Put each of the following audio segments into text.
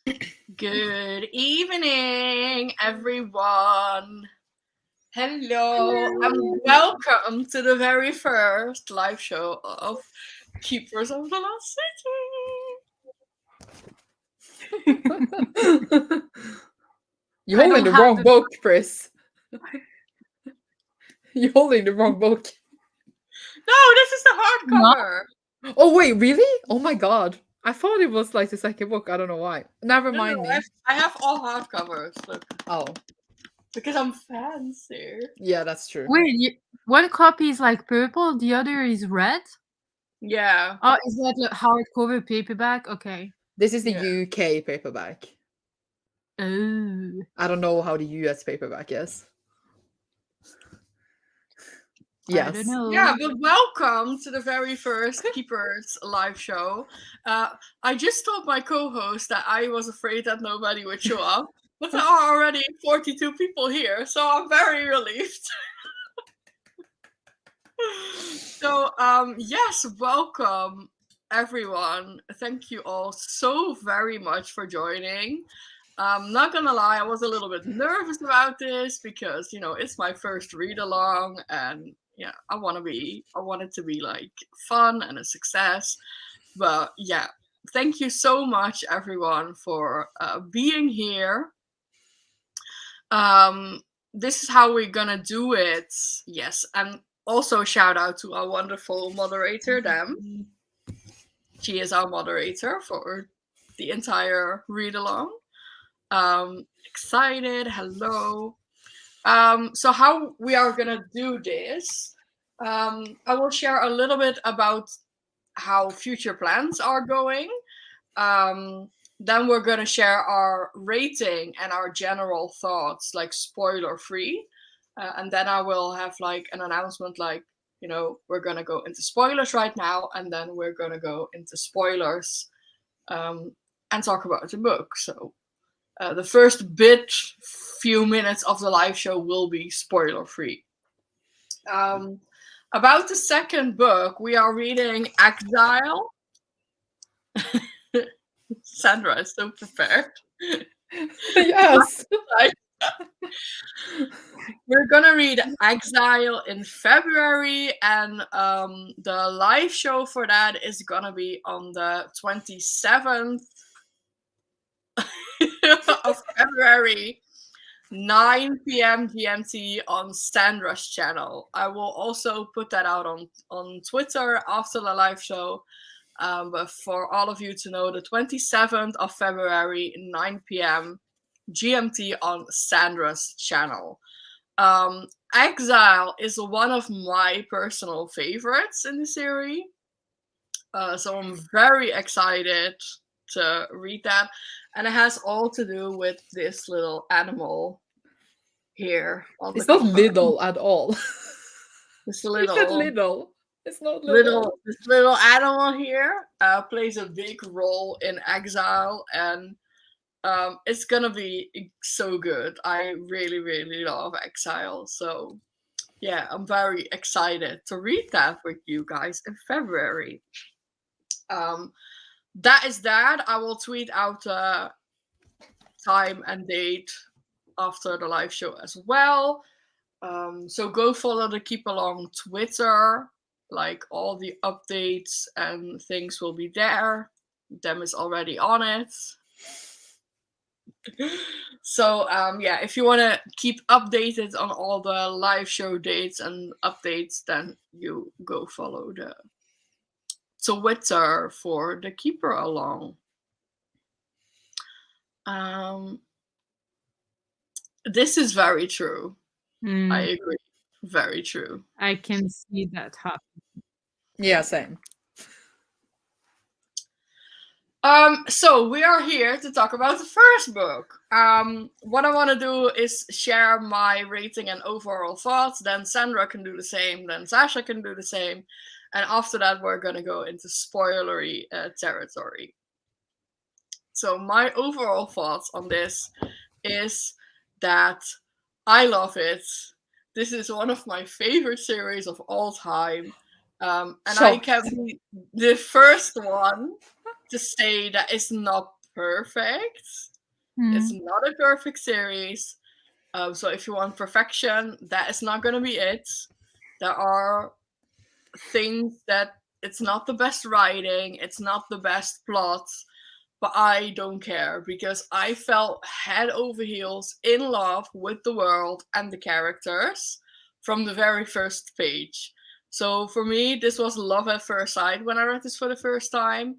Good evening, everyone. Hello, and welcome to the very first live show of Keepers of the Lost City. You're I holding don't the have wrong the- book, Pris. You're holding the wrong book. No, this is the hardcover. Oh, wait, really? Oh my god. I thought it was like the second book. I don't know why. Never No, mind me. I have all hardcovers. Look, Oh, because I'm fancy. yeah, that's true. Wait, one copy is like purple, the other is red? Yeah. Oh, is that a hardcover paperback? Okay. This is the Yeah. UK paperback. Oh. I don't know how the US paperback is. I Yes. don't know. Yeah, but welcome to the very first Keepers live show. I just told my co-host that I was afraid that nobody would show up, but there are already 42 people here, so I'm very relieved. So, yes, welcome everyone. Thank you all so very much for joining. I'm not gonna lie, I was a little bit nervous about this because it's my first read along, and yeah, I want it to be like fun and a success. But yeah, thank you so much everyone for being here. This is how we're gonna do it. Yes, and also shout out to our wonderful moderator, Dem. She is our moderator for the entire read along. Excited. Hello. So how we are gonna do this? I will share a little bit about how future plans are going. Then we're gonna share our rating and our general thoughts, like spoiler free. And then I will have like an announcement, like we're gonna go into spoilers right now, and then we're gonna go into spoilers and talk about the book. So the first few minutes of the live show will be spoiler free. About the second book, we are reading Exile. Sandra is so prepared. Yes. We're gonna read Exile in February, and the live show for that is gonna be on the 27th of February, 9 p.m. GMT on Sandra's channel. I will also put that out on Twitter after the live show. But for all of you to know, the 27th of February, 9 p.m. GMT on Sandra's channel. Exile is one of my personal favorites in the series. So I'm very excited to read that. And it has all to do with this little animal here. It's not little at all. This You said little. It's not little. This little animal here plays a big role in Exile, and it's gonna be so good. I really, really love Exile. So yeah, I'm very excited to read that with you guys in February. That is that. I will tweet out time and date after the live show as well. So go follow the Keeperalong Twitter. Like all the updates and things will be there. Dem is already on it. So yeah, if you want to keep updated on all the live show dates and updates, then you go follow the Twitter for the Keeperalong. This is very true. I agree. Very true. I can see that happen. Yeah, same. So we are here to talk about the first book. What I want to do is share my rating and overall thoughts. Then Sandra can do the same. Then Sasha can do the same. And after that, we're going to go into spoilery territory. So my overall thoughts on this is that I love it. This is one of my favorite series of all time. And I can be the first one to say that it's not perfect. Mm. It's not a perfect series. So if you want perfection, that is not going to be it. There are things that it's not the best writing, it's not the best plot, but I don't care because I felt head over heels in love with the world and the characters from the very first page. So for me, this was love at first sight when I read this for the first time.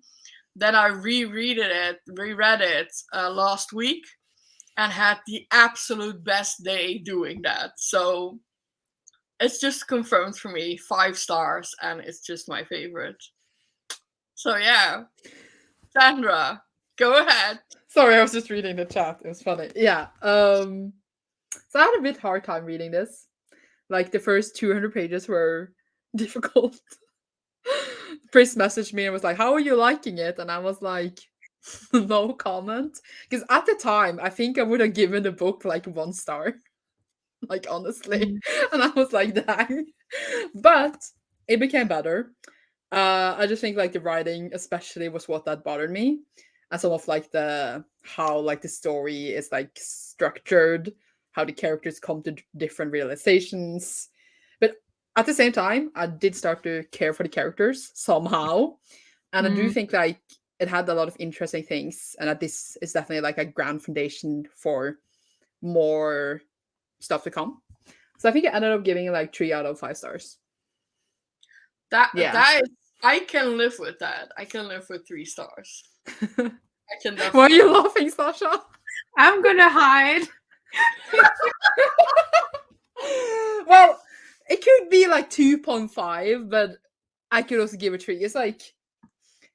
Then I reread it last week and had the absolute best day doing that. So it's just confirmed for me, 5 stars, and it's just my favorite. So yeah, Sandra, go ahead. Sorry, I was just reading the chat. It was funny. Yeah. So I had a bit hard time reading this. Like the first 200 pages were difficult. Pris messaged me and was like, "How are you liking it?" And I was like, "No comment," because at the time I think I would have given the book like 1 star. Like honestly, and I was like, "Dang," but it became better. I just think like the writing, especially, was what that bothered me, and some of like how like the story is like structured, how the characters come to different realizations. But at the same time, I did start to care for the characters somehow, and I do think like it had a lot of interesting things, and that this is definitely like a grand foundation for more stuff to come. So I think I ended up giving it like 3 out of 5 stars. That is, I can live with that. I can live with 3 stars. I can definitely. Why are you laughing, Sasha? I'm gonna hide. Well, it could be like 2.5, but I could also give it 3. It's like,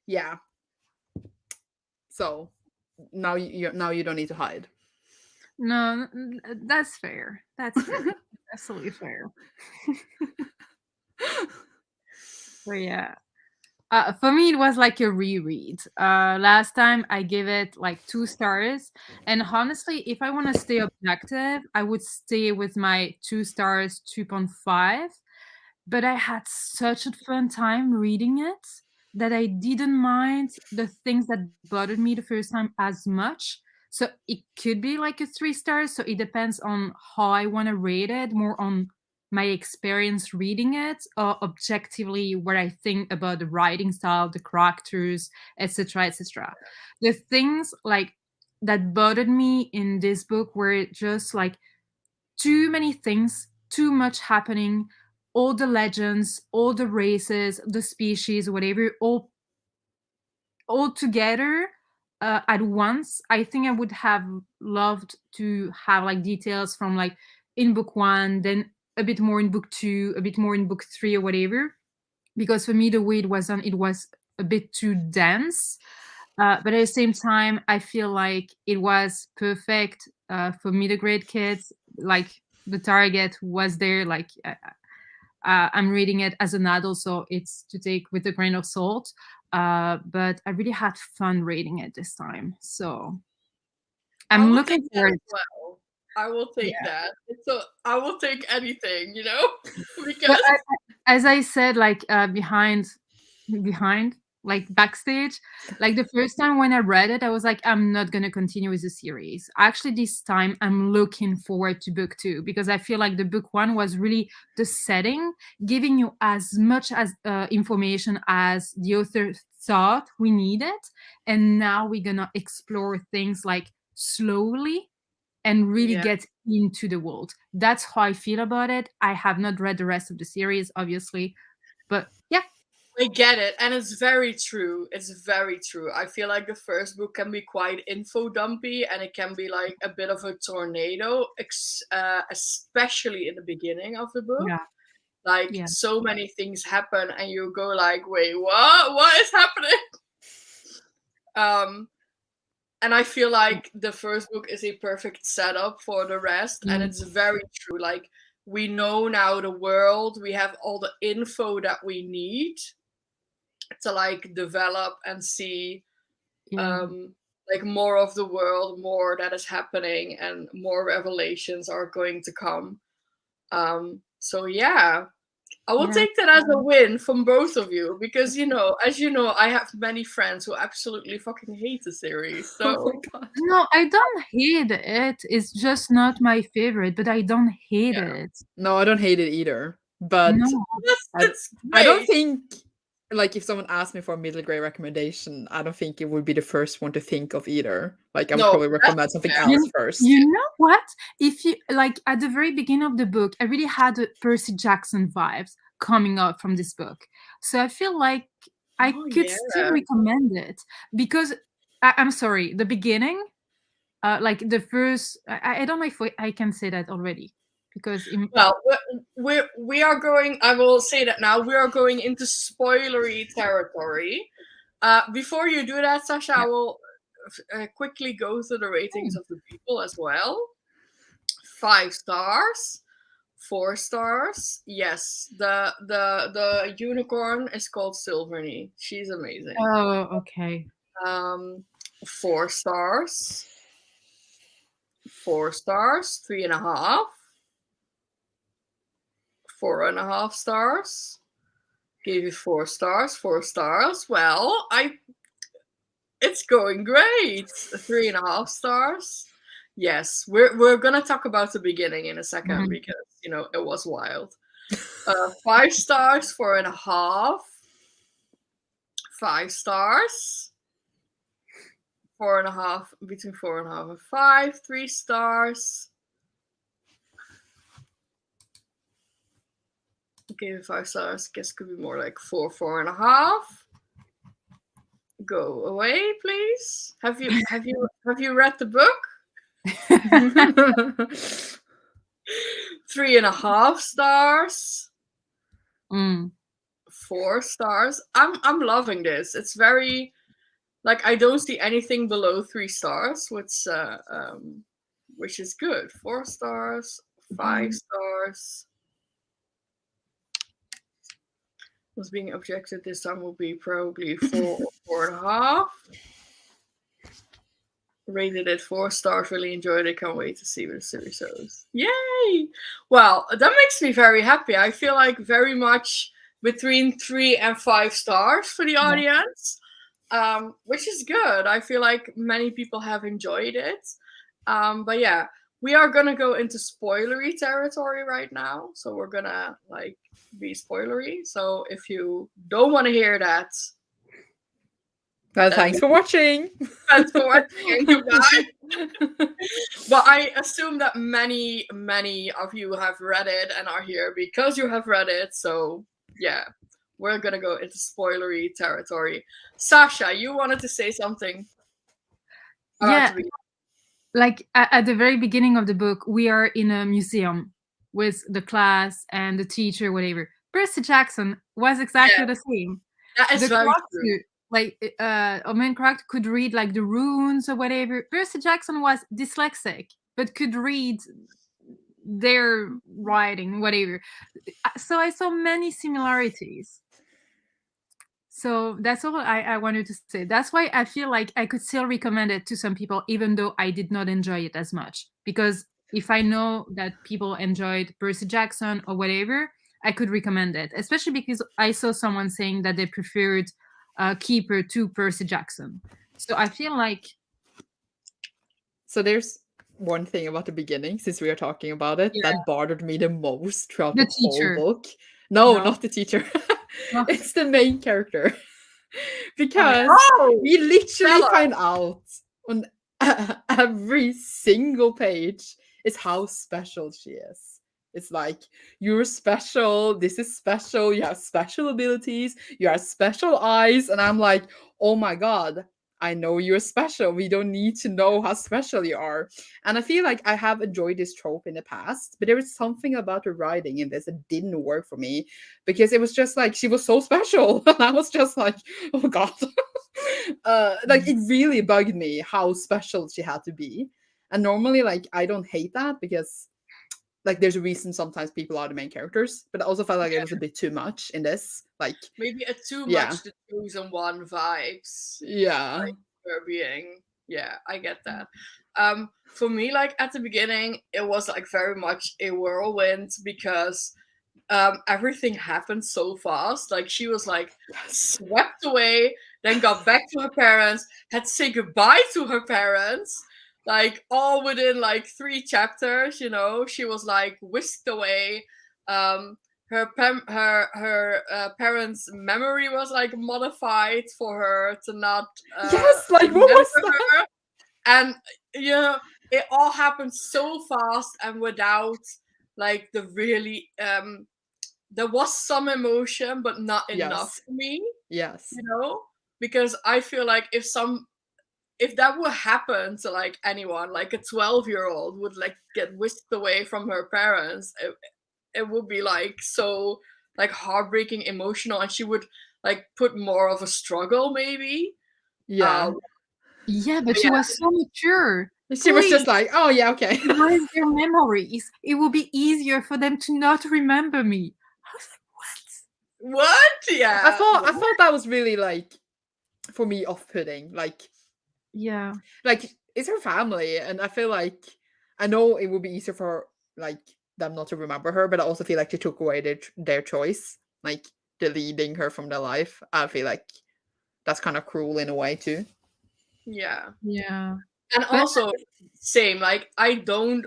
yeah. So now you don't need to hide. No, that's fair. That's fair. Absolutely fair. So yeah. For me, it was like a reread. Last time I gave it like 2 stars, and honestly, if I want to stay objective, I would stay with my 2 stars, 2.5. But I had such a fun time reading it that I didn't mind the things that bothered me the first time as much. So it could be like a 3 stars. So it depends on how I want to rate it, more on my experience reading it, or objectively what I think about the writing style, the characters, etc., etc. The things like that bothered me in this book were just like too many things, too much happening, all the legends, all the races, the species, whatever, all together at once. I think I would have loved to have like details from like in book 1, then a bit more in book 2, a bit more in book 3 or whatever. Because for me, the way it was done, it was a bit too dense. But at the same time, I feel like it was perfect for middle grade kids. Like the target was there. Like I'm reading it as an adult, so it's to take with a grain of salt. But I really had fun reading it this time. So I'm looking forward. Well, I will take that. So I will take anything, because But as I said, like behind, like backstage, like the first time when I read it, I was like, I'm not gonna continue with the series. Actually, this time I'm looking forward to book 2 because I feel like the book 1 was really the setting, giving you as much as information as the author thought we needed, and now we're gonna explore things like slowly and really get into the world. That's how I feel about it. I have not read the rest of the series, obviously, but yeah. I get it, and it's very true. It's very true. I feel like the first book can be quite info dumpy, and it can be like a bit of a tornado, especially in the beginning of the book. Yeah. Like so many things happen, and you go like, "Wait, what? What is happening?" And I feel like the first book is a perfect setup for the rest, and it's very true. Like we know now the world, we have all the info that we need to like develop and see like more of the world, more that is happening, and more revelations are going to come. So yeah, I will take that as a win from both of you because, as you know, I have many friends who absolutely fucking hate the series. So Oh my god. No, I don't hate it. It's just not my favorite, but I don't hate it. No, I don't hate it either. But No. that's I don't great. think, like, if someone asked me for a middle grade recommendation, I don't think it would be the first one to think of either. Like, I would No, probably that's recommend something fair. else first. You know what? If you like at the very beginning of the book, I really had Percy Jackson vibes coming out from this book. So I feel like I Oh, could yeah. still recommend it because I'm sorry, the beginning, like the first, I don't know if I can say that already because Well, we are going. I will say that now. We are going into spoilery territory. Before you do that, Sasha, I will quickly go through the ratings of the people as well. 5 stars, 4 stars. Yes, the unicorn is called Silverny. She's amazing. oh, okay. 4 stars. 4 stars, 3.5. 4.5 stars. Gave you 4 stars, 4 stars. Well, it's going great. 3.5 stars. Yes, we're gonna talk about the beginning in a second because it was wild. 5 stars, 4.5. 5 stars. 4.5, between 4.5 and 5. 3 stars. Gave it 5 stars. Guess could be more like 4.5. Go away, please. Have you read the book? 3.5 stars. 4 stars. I'm loving this. It's very like I don't see anything below 3 stars, which is good. 4 stars, 5 stars. Was being objected this time will be probably 4 or 4.5. Rated it 4 stars. Really enjoyed it. Can't wait to see where the series goes. Yay! Well, that makes me very happy. I feel like very much between 3 and 5 stars for the audience, which is good. I feel like many people have enjoyed it. But yeah, we are gonna go into spoilery territory right now. So we're gonna be spoilery. So if you don't want to hear that, well, thanks for watching. Thanks for watching, goodbye. But I assume that many of you have read it and are here because you have read it. So yeah, we're gonna go into spoilery territory. Sasha, you wanted to say something? Yeah, like at the very beginning of the book, we are in a museum with the class and the teacher, whatever. Percy Jackson was exactly the same. That is very true. Like a main character could read like the runes or whatever. Percy Jackson was dyslexic, but could read their writing, whatever. So I saw many similarities. So that's all I wanted to say. That's why I feel like I could still recommend it to some people, even though I did not enjoy it as much. Because if I know that people enjoyed Percy Jackson or whatever, I could recommend it. Especially because I saw someone saying that they preferred Keeper to Percy Jackson. So I feel like... So there's one thing about the beginning, since we are talking about it, that bothered me the most throughout the whole book. No, not the teacher. It's the main character. Because we literally find out on every single page is how special she is. It's like, you're special, this is special, you have special abilities, you have special eyes, and I'm like, oh my god, I know you're special. We don't need to know how special you are. And I feel like I have enjoyed this trope in the past, but there was something about the writing in this that didn't work for me because it was just like she was so special. And I was just like, oh god. Like it really bugged me how special she had to be. And normally, like, I don't hate that because like there's a reason sometimes people are the main characters, but I also felt like it was a bit too much in this. Like maybe a too much the chosen one vibes. Yeah. Like, for being. Yeah, I get that. For me, like at the beginning, it was like very much a whirlwind because everything happened so fast. Like she was like swept away, then got back to her parents, had to say goodbye to her parents, like all within like 3 chapters. You know, she was like whisked away. Her parents' memory was like modified for her to not Yes, like what was remember that? her. And you know, it all happened so fast and without like the really there was some emotion but not enough Yes. for me, Yes. you know, because I feel like if that would happen to like anyone, like a 12-year-old would like get whisked away from her parents, it would be like so like heartbreaking, emotional, and she would like put more of a struggle maybe. Yeah. Yeah, but But she yeah, was so mature. She was just Please like, oh yeah, okay. erase their memories. It will be easier for them to not remember me. I was like, what? what? Yeah, I thought that was really like, for me, off-putting. Yeah. Like it's her family, and I feel like, I know it would be easier for like them not to remember her, but I also feel like they took away their choice, like deleting her from their life. I feel like that's kind of cruel in a way too. yeah. Yeah. And But also same, like I don't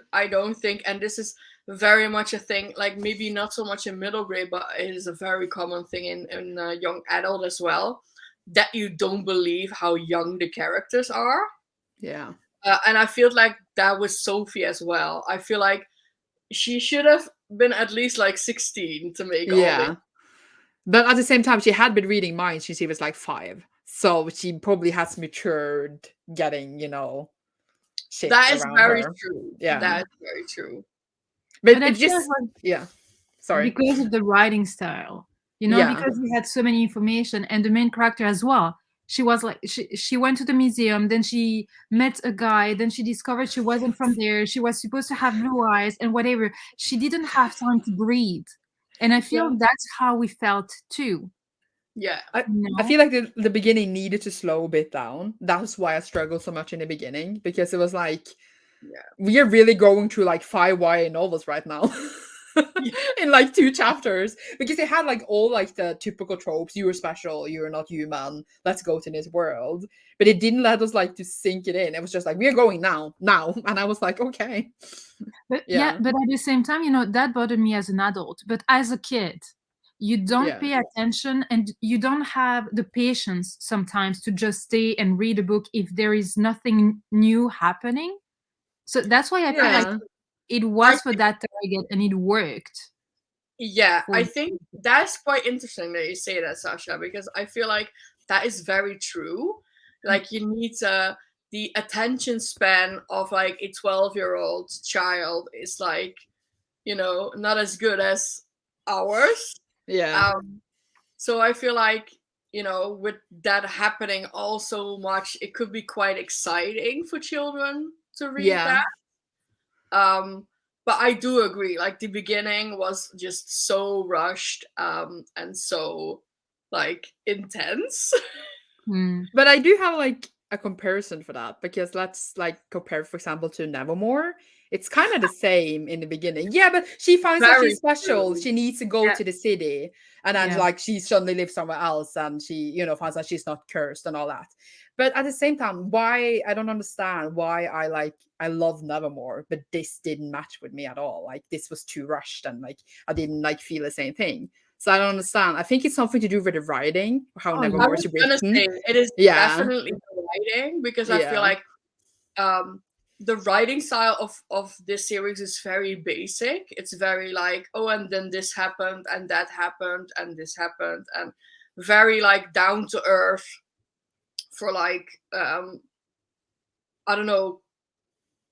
think, and this is very much a thing, like maybe not so much in middle grade, but it is a very common thing in young adult as well, that you don't believe how young the characters are. Yeah. And I feel like that with Sophie as well. I feel like she should have been at least like 16 to make all this. Yeah. But at the same time, she had been reading minds since she was like 5. So she probably has matured getting, shit That is around very her. true. Yeah. That is very true. But I it feel just, like yeah. Sorry. because of the writing style, Yeah. because we had so many information and the main character as well. She was like she went to the museum, then she met a guy, then she discovered she wasn't from there. She was supposed to have blue eyes and whatever. She didn't have time to breathe. And I feel Yeah. that's how we felt too. Yeah. I, You I know? feel like the beginning needed to slow a bit down. That's why I struggled so much in the beginning, because it was like, Yeah. we are really going through like 5 YA novels right now. In like 2 chapters, because they had like all like the typical tropes: you were special, you're not human, let's go to this world. But it didn't let us like to sink it in. It was just like, we're going now, and I was like, okay. But yeah, Yeah. but at the same time, that bothered me as an adult. But as a kid, you don't Yeah. pay attention and you don't have the patience sometimes to just stay and read a book if there is nothing new happening. So that's why I feel like Yeah. it I was for that target and it worked. Yeah, For I think that's quite interesting that you say that, Sasha, because I feel like that is very true. Like you need the attention span of like a 12-year-old child is like, not as good as ours. Yeah. Um, so I feel like, with that happening all so much, it could be quite exciting for children to read Yeah. that. But I do agree, like the beginning was just so rushed, and so like intense. Hmm. But I do have like a comparison for that, because let's like compare, for example, to Nevermore. It's kind of the same in the beginning. Yeah, but she finds out Very she's special. true. She needs to go Yeah. to the city, and then Yeah. like she suddenly lives somewhere else, and she, finds out she's not cursed and all that. But at the same time, why, I don't understand why I love Nevermore, but this didn't match with me at all. Like this was too rushed, and like I didn't like feel the same thing. So I don't understand. I think it's something to do with the writing, how Oh, I Nevermore was is gonna written. say it is Yeah. definitely the writing, because I feel Yeah. like the writing style of this series is very basic. It's very like, oh, and then this happened and that happened and this happened, and very like down to earth for like I don't know,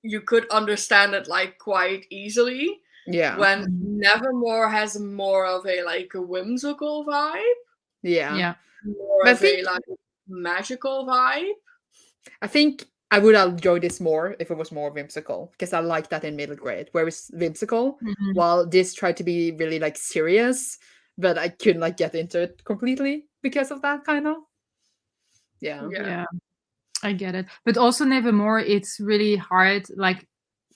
you could understand it like quite easily. Yeah. When Nevermore has more of a like a whimsical vibe, Yeah. yeah. more But of a like magical vibe. I think I would have enjoyed this more if it was more whimsical, because I like that in middle grade, where it's whimsical, Mhm. while this tried to be really like serious, but I couldn't like get into it completely because of that kind of. Yeah. Yeah. Yeah. I get it. But also Nevermore, it's really hard. Like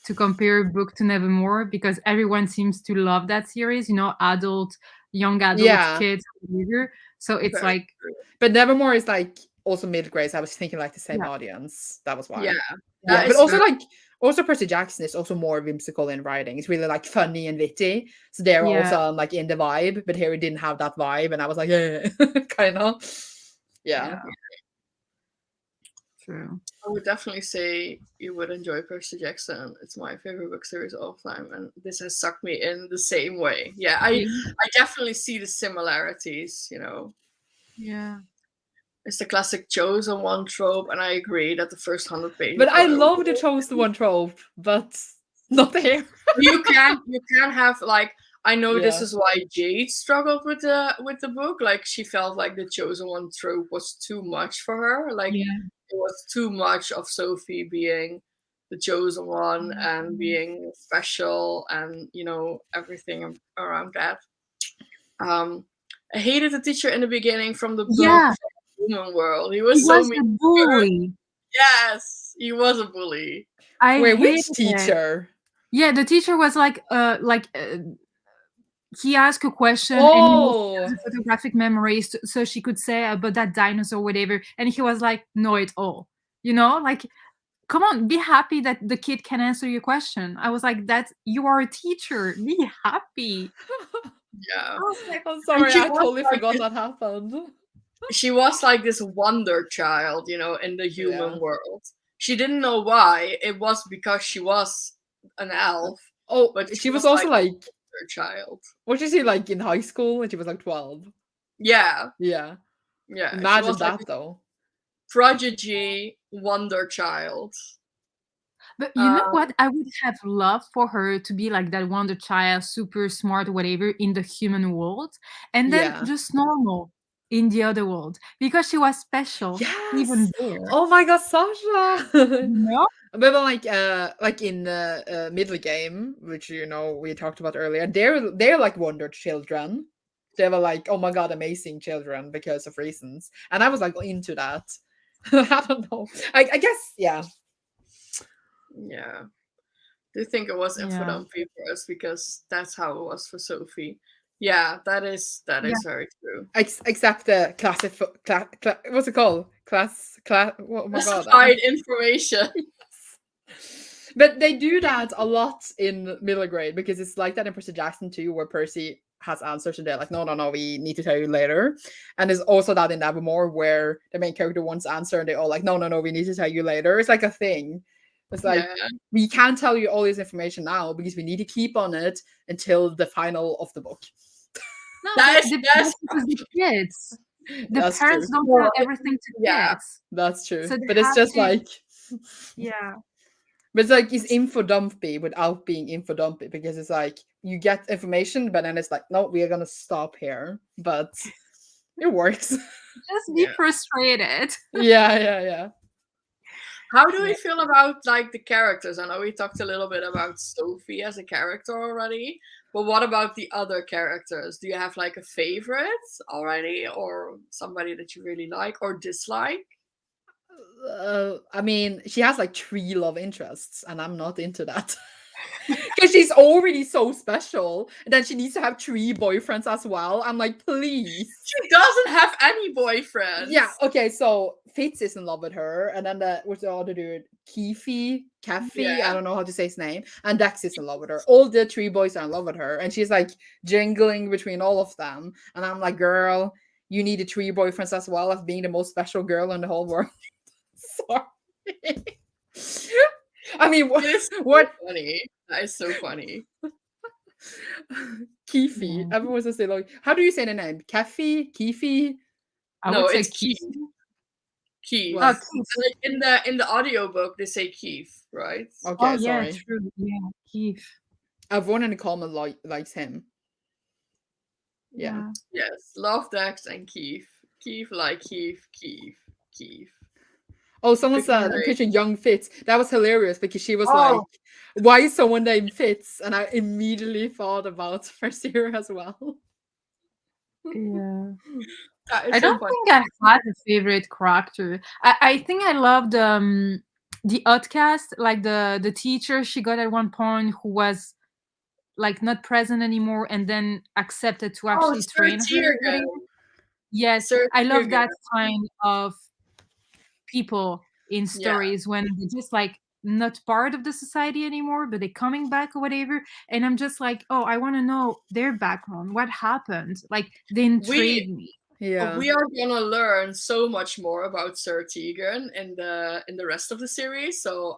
to compare book to Nevermore because everyone seems to love that series, adult, young adult, kids, whatever. So it's Very like, true. But Nevermore is like also middle grade. So I was thinking like the same Yeah. audience. That was why. Yeah, Yeah, that but is also very- like also Percy Jackson is also more whimsical in writing. It's really like funny and witty. So they're Yeah. also like in the vibe, but here we didn't have that vibe, and I was like, yeah, kind of. Yeah. True. I would definitely say you would enjoy Percy Jackson. It's my favorite book series of all time, and this has sucked me in the same way. Yeah, I definitely see the similarities. Yeah. It's the classic chosen one trope, and I agree that the first 100 pages. But I were- love the chosen one trope, but not here. you can have like, I know this Yeah. is why Jade struggled with the book. Like, she felt like the chosen one trope was too much for her. Like, it was too much of Sophie being the chosen one and being special, and everything around that. I hated the teacher in the beginning from the book, from the human world. He was so mean. a bully. Yes, he was a bully. Wait, which hated it. teacher? Yeah, the teacher was like he asked a question and he had a photographic memory so she could say about that dinosaur or whatever, and he was like, know it all. Like, come on, be happy that the kid can answer your question. I was like, that you are a teacher, be happy. Yeah. I was like, I'm sorry, she I was totally like forgot this- that happened. She was like this wonder child, in the human world. She didn't know why. It was because she was an elf. Oh, but she was also like her child. What is she like in high school when she was like 12? Yeah. Yeah. Yeah. Imagine she was that like though. Prodigy wonder child. But you know what? I would have loved for her to be like that wonder child, super smart, whatever, in the human world, and then just normal in the other world, because she was special. Even there. Oh my god, Sasha. No? But like in middle game, which we talked about earlier, they're like wonder children. They were like, oh my god, amazing children because of reasons, and I was like into that. I don't know. I guess Yeah. Do you think it was infodumpy for us because that's how it was for Sophie? Yeah, that is very true. Except the what's it called? Class. Oh my god. Classified information. But they do that a lot in middle grade because it's like that in Percy Jackson too, where Percy has answers and they're like, no, we need to tell you later. And there's also that in Nevermore where the main character wants answer and they all like, no, we need to tell you later. It's like a thing. It's like, we can't tell you all this information now because we need to keep on it until the final of the book. No, that's the kids. The parents don't tell everything to kids. That's true. So but it's just like... Yeah. But it's like, it's infodumpy without being infodumpy because it's like, you get information, but then it's like, no, we are going to stop here. But it works. Just be frustrated. Yeah. How do we feel about like the characters? I know we talked a little bit about Sophie as a character already, but what about the other characters? Do you have like a favorite already, or somebody that you really like or dislike? I mean, she has like 3 love interests, and I'm not into that. Because she's already so special, and then she needs to have 3 boyfriends as well. I'm like, please. She doesn't have any boyfriends. Yeah, okay, so Fitz is in love with her, and then what's the other dude? Kathy, I don't know how to say his name, and Dex is in love with her. All the 3 boys are in love with her, and she's like jingling between all of them. And I'm like, girl, you needed 3 boyfriends as well as being the most special girl in the whole world. Sorry. I mean, what? Funny. That is so funny. Keefe. Everyone says say like, how do you say the name? Keefe? No, it's Keith. Keith. Well, in the audiobook they say Keith, right? Okay, sorry. True. Yeah, Keith. Everyone in the comment likes him. Yeah. Yes. Love Dex and Keith. Keith. Oh, someone said, I'm pitching young Fitz. That was hilarious because she was like, why is someone named Fitz? And I immediately thought about Mercier as well. Yeah. I don't think I had a favorite character. I think I loved the outcast, like the teacher she got at one point who was like not present anymore and then accepted to Oh, actually Sir train her. or whatever. Tiergan. Yes, Sir I love Tiergan. that kind of people in Yeah. stories when they're just like not part of the society anymore, but they're coming back or whatever. And I'm just like, oh, I want to know their background. What happened? Like they intrigue me. Yeah. We are gonna learn so much more about Sir Tiergan in the rest of the series. So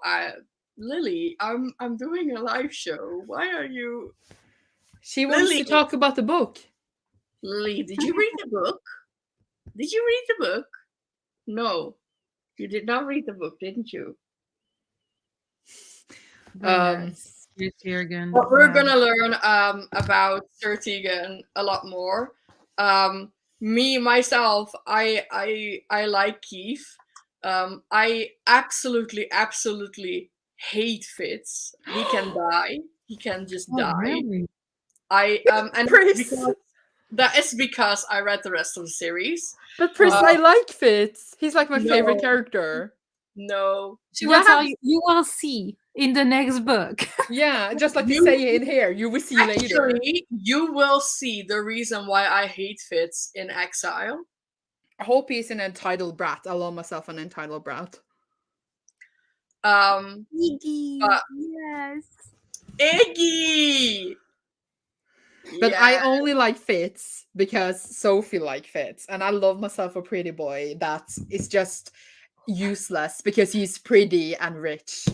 Lily, I'm doing a live show. Why are you She wants Lily? to talk about the book. Lily, did you read the book? Did you read the book? No. You did not read the book, didn't you? Tiergan, But we're yeah. gonna learn about Sir Tiergan a lot more. Me myself, I like Keith. I absolutely hate Fitz. He can die. He can just Oh, die. really? And Pris. that is because I read the rest of the series. But Pris, I like Fitz. He's like my favorite No. character. No. She will tell you. You will see in the next book. Yeah, just like you say in here, you will see later. Actually, you will see the reason why I hate Fitz in Exile. I hope he's an entitled brat. I love myself an entitled brat. Iggy. But- Yes. Iggy! But Yeah. I only like Fitz because Sophie likes Fitz, and I love myself a pretty boy that is just useless because he's pretty and rich.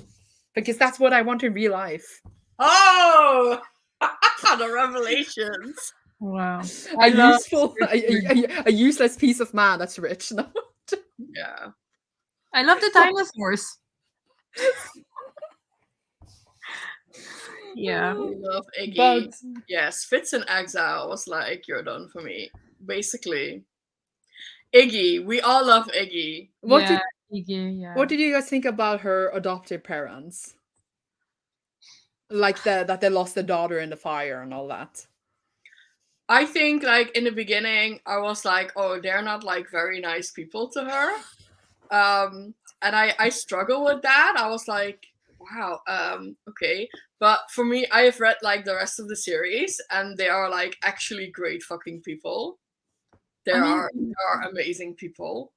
Because that's what I want in real life. Oh! The revelations. Wow. A useless piece of man that's rich. No? Yeah. I love the dinosaurs. Yeah. We love Iggy. But yes, Fitz in Exile was like, you're done for me. Basically. Iggy. We all love Iggy. what yeah, did Iggy, yeah. what did you guys think about her adoptive parents? Like that they lost their daughter in the fire and all that. I think like in the beginning I was like, oh, they're not like very nice people to her. And I struggle with that. I was like, wow, okay. But for me, I have read like the rest of the series and they are like actually great fucking people. They are amazing people.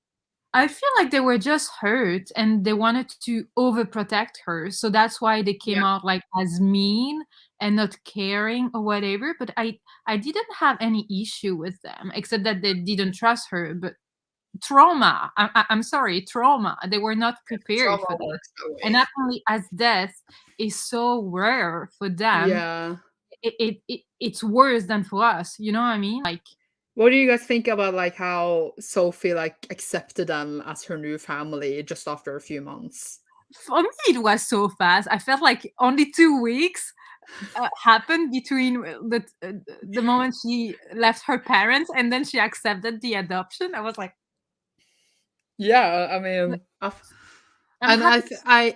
I feel like they were just hurt and they wanted to overprotect her. So that's why they came out like as mean and not caring or whatever. But I didn't have any issue with them except that they didn't trust her. But trauma, I'm sorry, trauma. They were not prepared for this. And not only as death is so rare for them. Yeah. It's worse than for us. You know what I mean? Like, what do you guys think about like how Sophie like accepted them as her new family just after a few months? For me, it was so fast. I felt like only 2 weeks happened between the moment she left her parents and then she accepted the adoption. I was like, yeah, I mean, I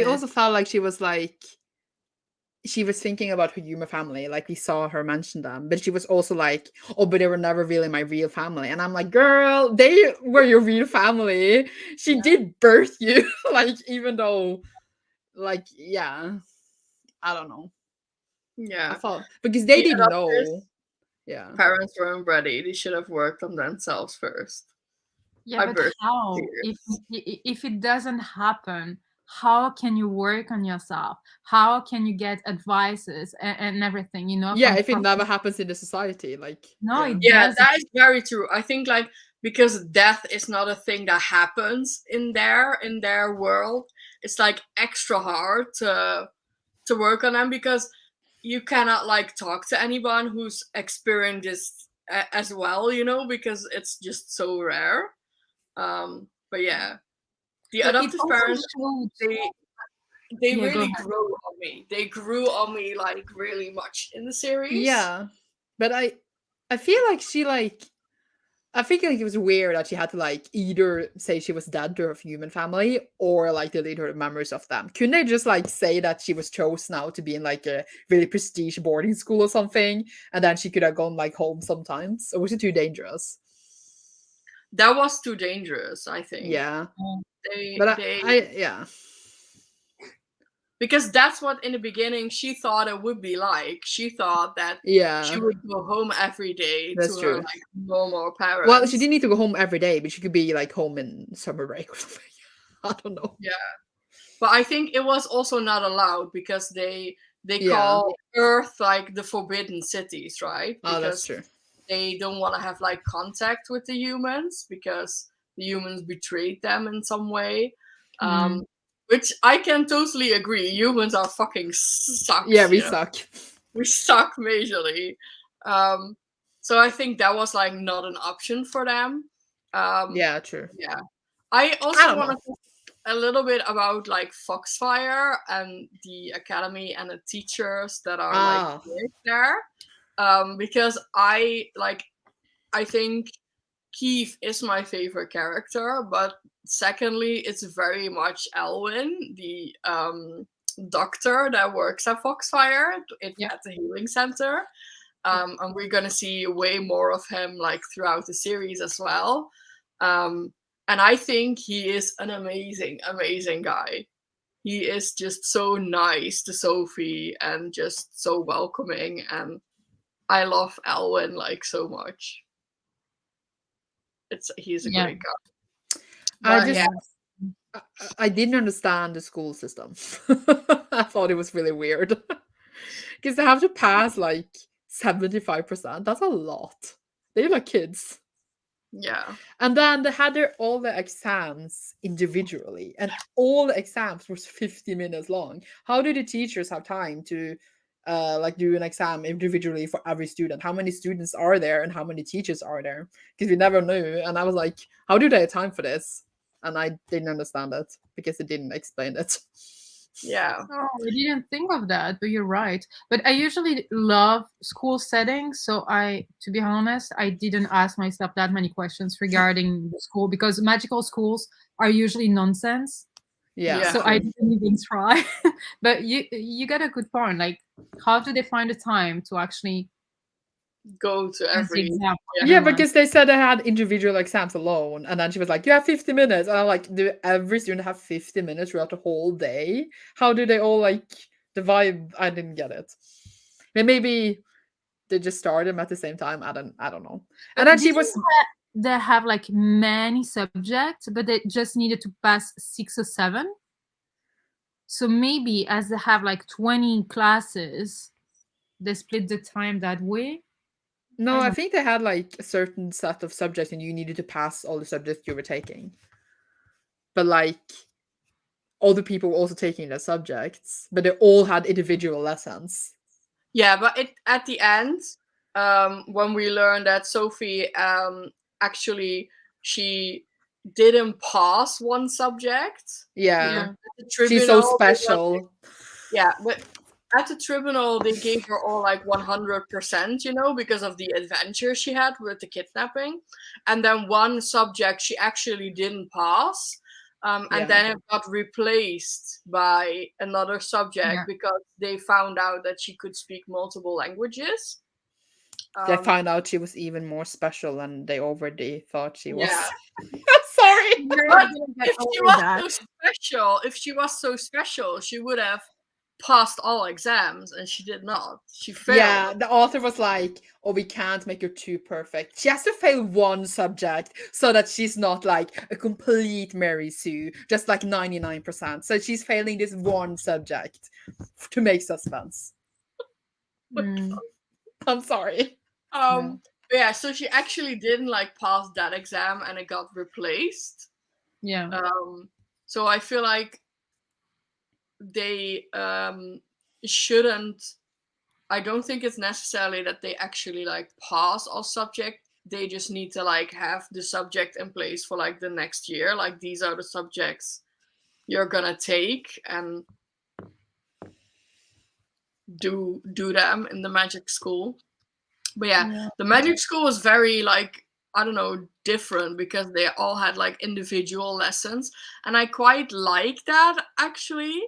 also felt like she was thinking about her human family, like we saw her mention them, but she was also like, oh, but they were never really my real family. And I'm like, girl, they were your real family. She did birth you. Like, even though, like, yeah, I don't know. Yeah. I thought, because they didn't know. Yeah. Parents weren't ready. They should have worked on themselves first. Yeah, but how? If it doesn't happen, how can you work on yourself? How can you get advices and everything, you know? Yeah, if it never happens in the society, like yeah, that is very true. I think like because death is not a thing that happens in their world, it's like extra hard to work on them because you cannot like talk to anyone who's experienced this as well, you know, because it's just so rare. But yeah. The adoptive parents, they really grew on me. They grew on me like really much in the series. Yeah, but I feel like I think like it was weird that she had to like either say she was dead to her human family or like delete her memories of them. Couldn't they just like say that she was chosen now to be in like a really prestige boarding school or something, and then she could have gone like home sometimes? Or was it too dangerous? That was too dangerous, I think. Yeah. Yeah. because that's what in the beginning she thought it would be like. She thought that she Yeah, would go home every day that's to her true. like normal parents. Well, she didn't need to go home every day, but she could be like home in summer break or something. I don't know. Yeah. But I think it was also not allowed because they Yeah. call Earth like the forbidden cities, right? Oh, that's Because true. they don't want to have like contact with the humans because the humans betrayed them in some way. Which I can totally agree. Humans are fucking sucks. Yeah, we you know? suck. We suck majorly. So I think that was like not an option for them. Yeah, true. Yeah. I I also don't want know. to talk a little bit about like Foxfire and the academy and the teachers that are like work there. Because I think Keith is my favorite character, but secondly, it's very much Elwin, the doctor that works at Foxfire at the healing center. And we're gonna see way more of him like throughout the series as well. And I think he is an amazing, amazing guy. He is just so nice to Sophie and just so welcoming, and I love Elwin like so much. He's a great guy. I didn't understand the school system. I thought it was really weird because they have to pass like 75%. That's a lot. They're like kids. Yeah. And then they had all the exams individually, and all the exams was 50 minutes long. How do the teachers have time to like do an exam individually for every student? How many students are there and how many teachers are there? Because we never knew. And I was like, how do they have time for this? And I didn't understand it because it didn't explain it. Yeah. Oh, I didn't think of that, but you're right. But I usually love school settings, so to be honest, I didn't ask myself that many questions regarding the school because magical schools are usually nonsense. Yeah. So I didn't even try. But you get a good point. Like, how do they find the time to actually go to every exam? Yeah, because they said they had individual exams alone, and then she was like, "You have 50 minutes," and I'm like, "Do every student have 50 minutes throughout the whole day? How do they all like divide?" I didn't get it. Maybe they just started them at the same time. I don't know. And then she was. They have like many subjects, but they just needed to pass 6 or 7. So maybe as they have like 20 classes, they split the time that way. No, I think they had like a certain set of subjects and you needed to pass all the subjects you were taking. But like all the people were also taking their subjects, but they all had individual lessons. Yeah, but at the end, when we learned that Sophie actually she didn't pass one subject. Yeah. She's so special. But at the tribunal, they gave her all like 100%, because of the adventure she had with the kidnapping. And then one subject she actually didn't pass. And then it got replaced by another subject because they found out that she could speak multiple languages. They found out she was even more special than they already thought she was. Yeah. Sorry. But if she was so special, she would have passed all exams, and she did not. She failed. Yeah, the author was like, "Oh, we can't make her too perfect. She has to fail one subject so that she's not like a complete Mary Sue, just like 99%. So she's failing this one subject to make suspense." I'm sorry. Yeah, so she actually didn't like pass that exam, and it got replaced. Yeah. So I feel like they shouldn't. I don't think it's necessarily that they actually like pass all subject. They just need to like have the subject in place for like the next year. Like, these are the subjects you're gonna take and do them in the magic school. But yeah, the magic school was very like, I don't know, different because they all had like individual lessons, and I quite like that actually,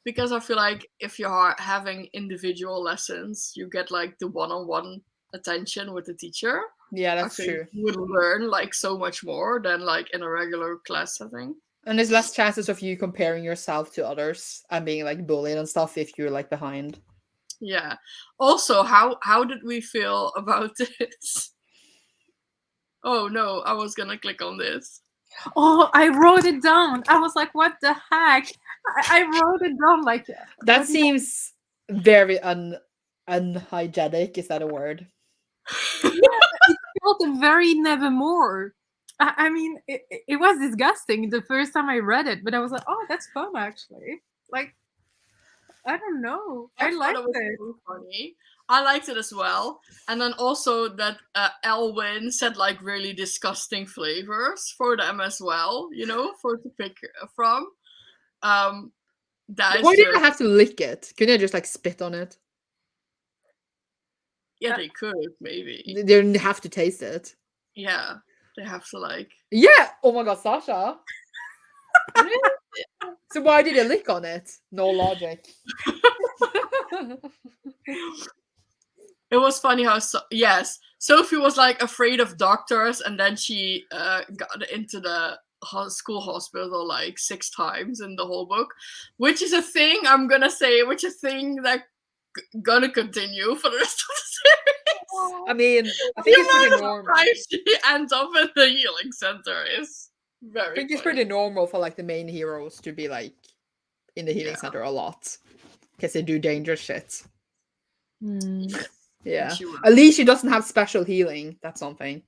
because I feel like if you are having individual lessons, you get like the one-on-one attention with the teacher. Yeah, that's true. You would learn like so much more than like in a regular class setting. And there's less chances of you comparing yourself to others and being like bullied and stuff if you're like behind. Yeah. Also, how did we feel about this? Oh no, I was gonna click on this. Oh, I wrote it down. I was like, what the heck? I wrote it down like That what did seems very unhygienic. Is that a word? it felt very Nevermore. I mean, it was disgusting the first time I read it, but I was like, oh, that's fun actually. Like, I don't know. I thought liked it was it. so funny. I liked it as well. And then also that Elwyn said like really disgusting flavors for them as well, you know, for to pick from. That Why is did I just, have to lick it? Couldn't I just like spit on it? yeah, they could maybe. They didn't have to taste it. Yeah, they have to like. Yeah. Oh my god, Sasha. So why did I lick on it? No logic. It was funny how yes, Sophie was like afraid of doctors, and then she got into the school hospital like 6 times in the whole book, which is a thing I'm gonna say, which is a thing that gonna continue for the rest of the series. I mean, I think it's pretty normal. Why she ends up in the healing center is very. I think it's funny. pretty normal for like the main heroes to be like in the healing Yeah. center a lot because they do dangerous shit. Mm. Yeah. She was. At least she doesn't have special healing. That's something.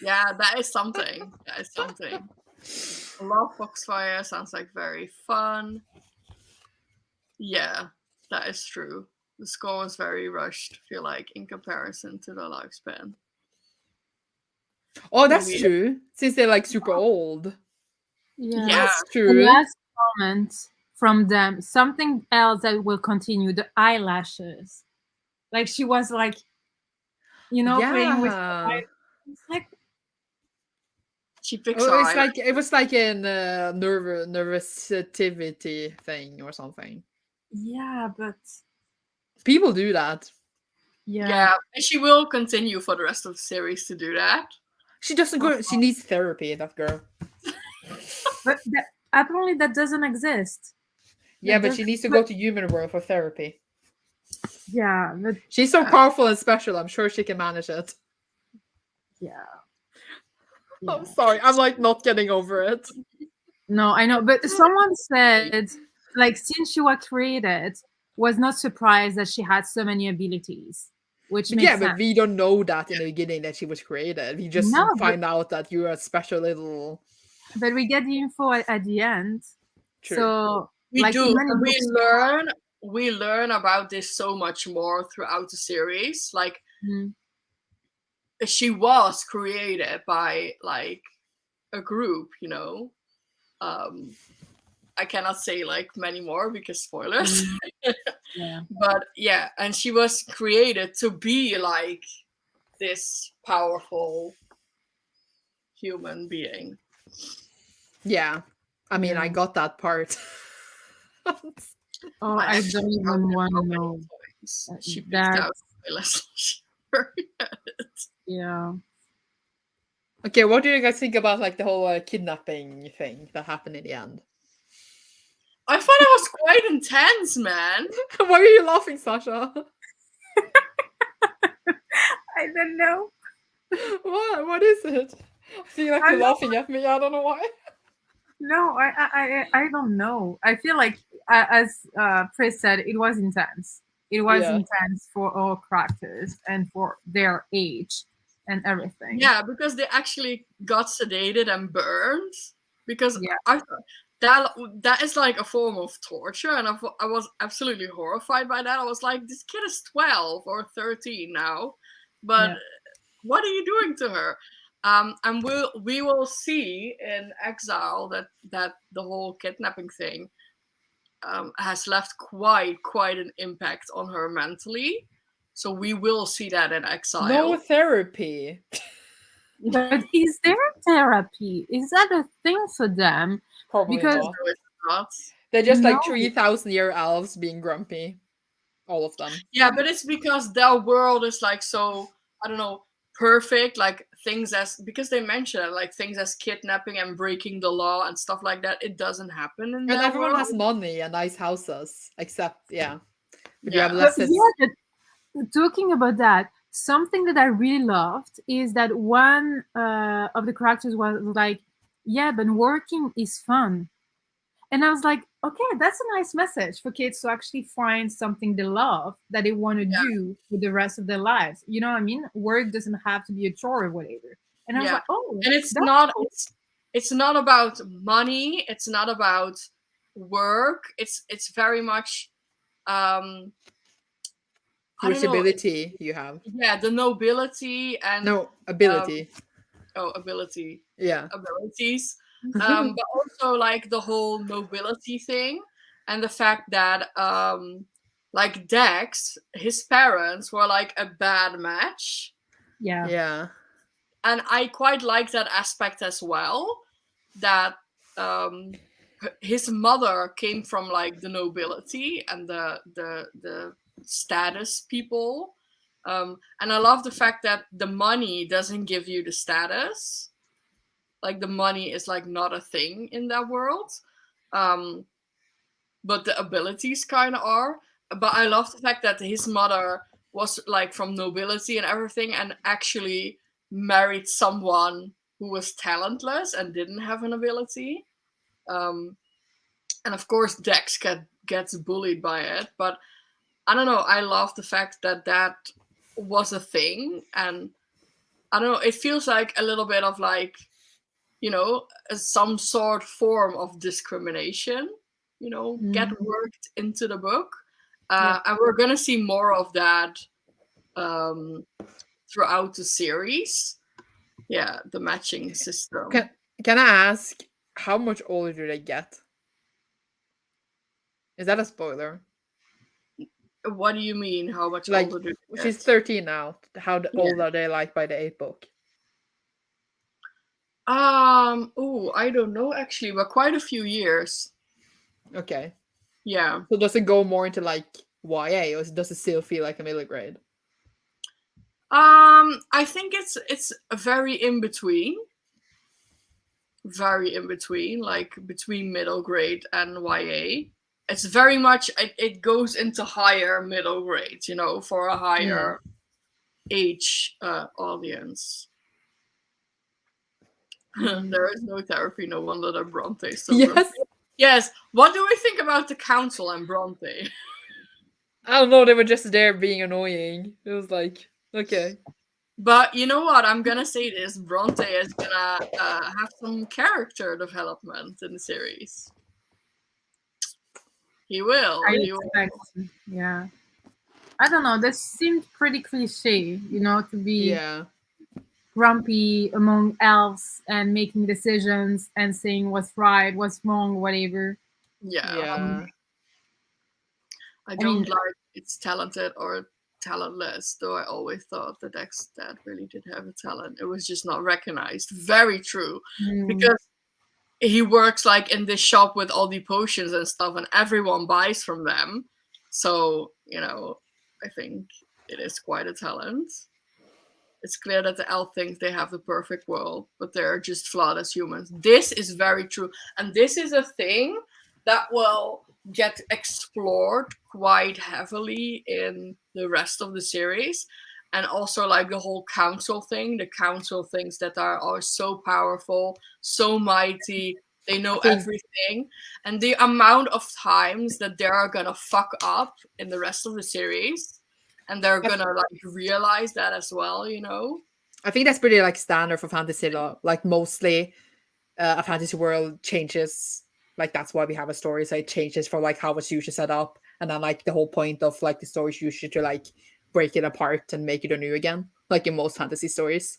Yeah, that is something. That is something. I love Foxfire. Sounds like very fun. Yeah, that is true. The score was very rushed, I feel like, in comparison to the lifespan. Oh, that's Maybe- true. Since they're like super old. Yeah. Yeah. That's The true. last comment from them, something else that will continue, the eyelashes. Like she was like, you know, playing with her Yeah. eyes. It's like, She picks Oh, her it's eye. like it was like a nervosity thing or something. yeah, but People do that. Yeah, and she will continue for the rest of the series to do that. She doesn't go. She needs therapy. That girl. But apparently that doesn't exist. Yeah, That but she does- needs to go to human world for therapy. Yeah, but She's so powerful and special. I'm sure she can manage it. yeah. I'm sorry. I'm like not getting over it. No, I know, but someone said, like, since she was created, was not surprised that she had so many abilities, which But makes yeah, sense. but we don't know that in the beginning that she was created. We just No, find out that you're a special little. But we get the info at the end. True. So We like, do. in many And books- we learn about this so much more throughout the series. Like Mhm. she was created by like a group, you know. I cannot say like many more because spoilers. Yeah. But yeah, and she was created to be like this powerful human being. Yeah. I mean, I Yeah. got that part. Oh, I actually don't even counted want how to many know. times she picked That's- out my lesson. Yeah. Okay, what do you guys think about like the whole kidnapping thing that happened in the end? I thought it was quite intense, man. Why are you laughing, Sasha? I don't know. What? What is it? I feel like I you're know. laughing at me. I don't know why. No, I don't know. I feel like, as Pris said, it was intense. It was Yeah. intense for all characters and for their age and everything. Yeah, because they actually got sedated and burned. Because Yeah. I thought that is like a form of torture, and I was absolutely horrified by that. I was like, this kid is 12 or 13 now, but Yeah. what are you doing to her? And we will see in Exile that the whole kidnapping thing has left quite an impact on her mentally. So we will see that in Exile. No therapy. But is there therapy? Is that a thing for them? Probably Because- not. No, it's not. They're just like No. 3,000-year elves being grumpy. All of them. Yeah, but it's because their world is like so, I don't know, perfect, like things as, because they mention it, like things as kidnapping and breaking the law and stuff like that, it doesn't happen in And that everyone world. has money and nice houses, except but you Yeah. have less. Yeah, talking about that, something that I really loved is that one of the characters was like, yeah, but working is fun. And I was like, okay, that's a nice message for kids to actually find something they love that they want to do for the rest of their lives. You know what I mean? Work doesn't have to be a chore or whatever. And I was Yeah. like, oh, And it's that's not cool. it's not about money, it's not about work, it's very much I Which don't know, ability you have? yeah, the nobility and No, ability. ability, Yeah. abilities, but also like the whole nobility thing, and the fact that like Dex, his parents were like a bad match, Yeah. Yeah. and I quite like that aspect as well, that um his mother came from like the nobility and the status people, and I love the fact that the money doesn't give you the status, like the money is like not a thing in that world, um but the abilities kind of are. But I love the fact that his mother was like from nobility and everything, and actually married someone who was talentless and didn't have an ability. um and of course Dex gets bullied by it, but I don't know, I love the fact that that was a thing. And I don't know, it feels like a little bit of like, some sort form of discrimination, get worked into the book. And we're gonna see more of that throughout the series. Yeah, the matching system. Can I ask how much older do they get? Is that a spoiler? What do you mean? How much Like, older do they she's get? 13 now. How Yeah. old are they like by the 8th book? Oh, I don't know actually, but quite a few years. Okay. Yeah. So does it go more into like YA, or does it still feel like a middle grade? I think it's very in between. Very in between, like between middle grade and YA. It's very much it goes into higher middle grade, for a higher age audience. There is no therapy, no wonder that Bronte is so Yes. grumpy. Yes. What do we think about the council and Bronte? I don't know, they were just there being annoying. It was like, okay. But you know what? I'm gonna say this: Bronte is gonna have some character development in the series. He will. I He will. expect, yeah. I don't know. This seemed pretty cliche, to be Yeah. grumpy among elves and making decisions and saying what's right, what's wrong, whatever. Yeah. Yeah. I I mean, don't like it's talented or talentless, though I always thought that Dex dad really did have a talent. It was just not recognized. Very true. Because he works like in this shop with all the potions and stuff, and everyone buys from them. So, I think it is quite a talent. It's clear that the elf thinks they have the perfect world, but they're just flawed as humans. This is very true. And this is a thing that will get explored quite heavily in the rest of the series. And also like the whole council thing. The council thinks that are so powerful, so mighty, they know everything. And the amount of times that they're gonna fuck up in the rest of the series, and they're gonna like realize that as well, I think that's pretty like standard for fantasy law. Like mostly a fantasy world changes. Like that's why we have a story. So it changes from like how it's usually set up. And then like the whole point of like the story is usually to like break it apart and make it anew again. Like in most fantasy stories.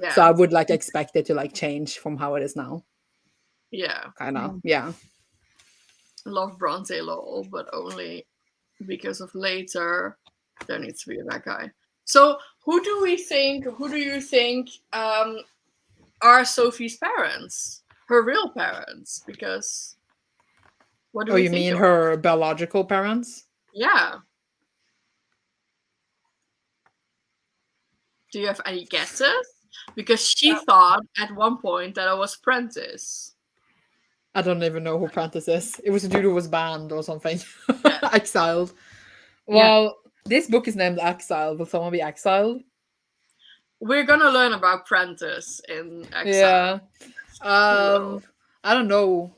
Yeah. So I would like expect it to like change from how it is now. Yeah. Kind of. Yeah. Love Bronte lol, but only because of later there needs to be a bad guy. So who do you think are Sophie's parents? Her real parents? Because what do we you think mean of? her biological parents? Yeah. Do you have any guesses? Because she thought at one point that I was Prentice. I don't even know who Prentice is. It was a dude who was banned or something. Yeah. Exiled. Yeah. Well, this book is named Exiled. Will someone be exiled? We're gonna learn about Prentice in Exile. Yeah. will. I don't know.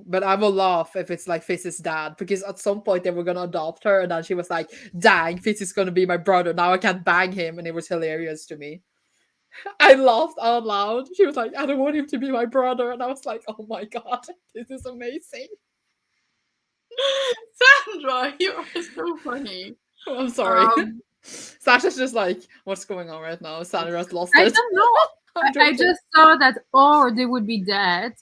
But I will laugh if it's like Fizz's dad, because at some point they were gonna adopt her, and then she was like, dang, Fizz is gonna be my brother. Now I can't bang him, and it was hilarious to me. I laughed out loud. She was like, I don't want him to be my brother. And I was like, oh my god, this is amazing. Sandra, you are so funny. Oh, I'm sorry. Sasha's just like, what's going on right now? Sandra's lost I it. don't know. I just saw that or they would be dead,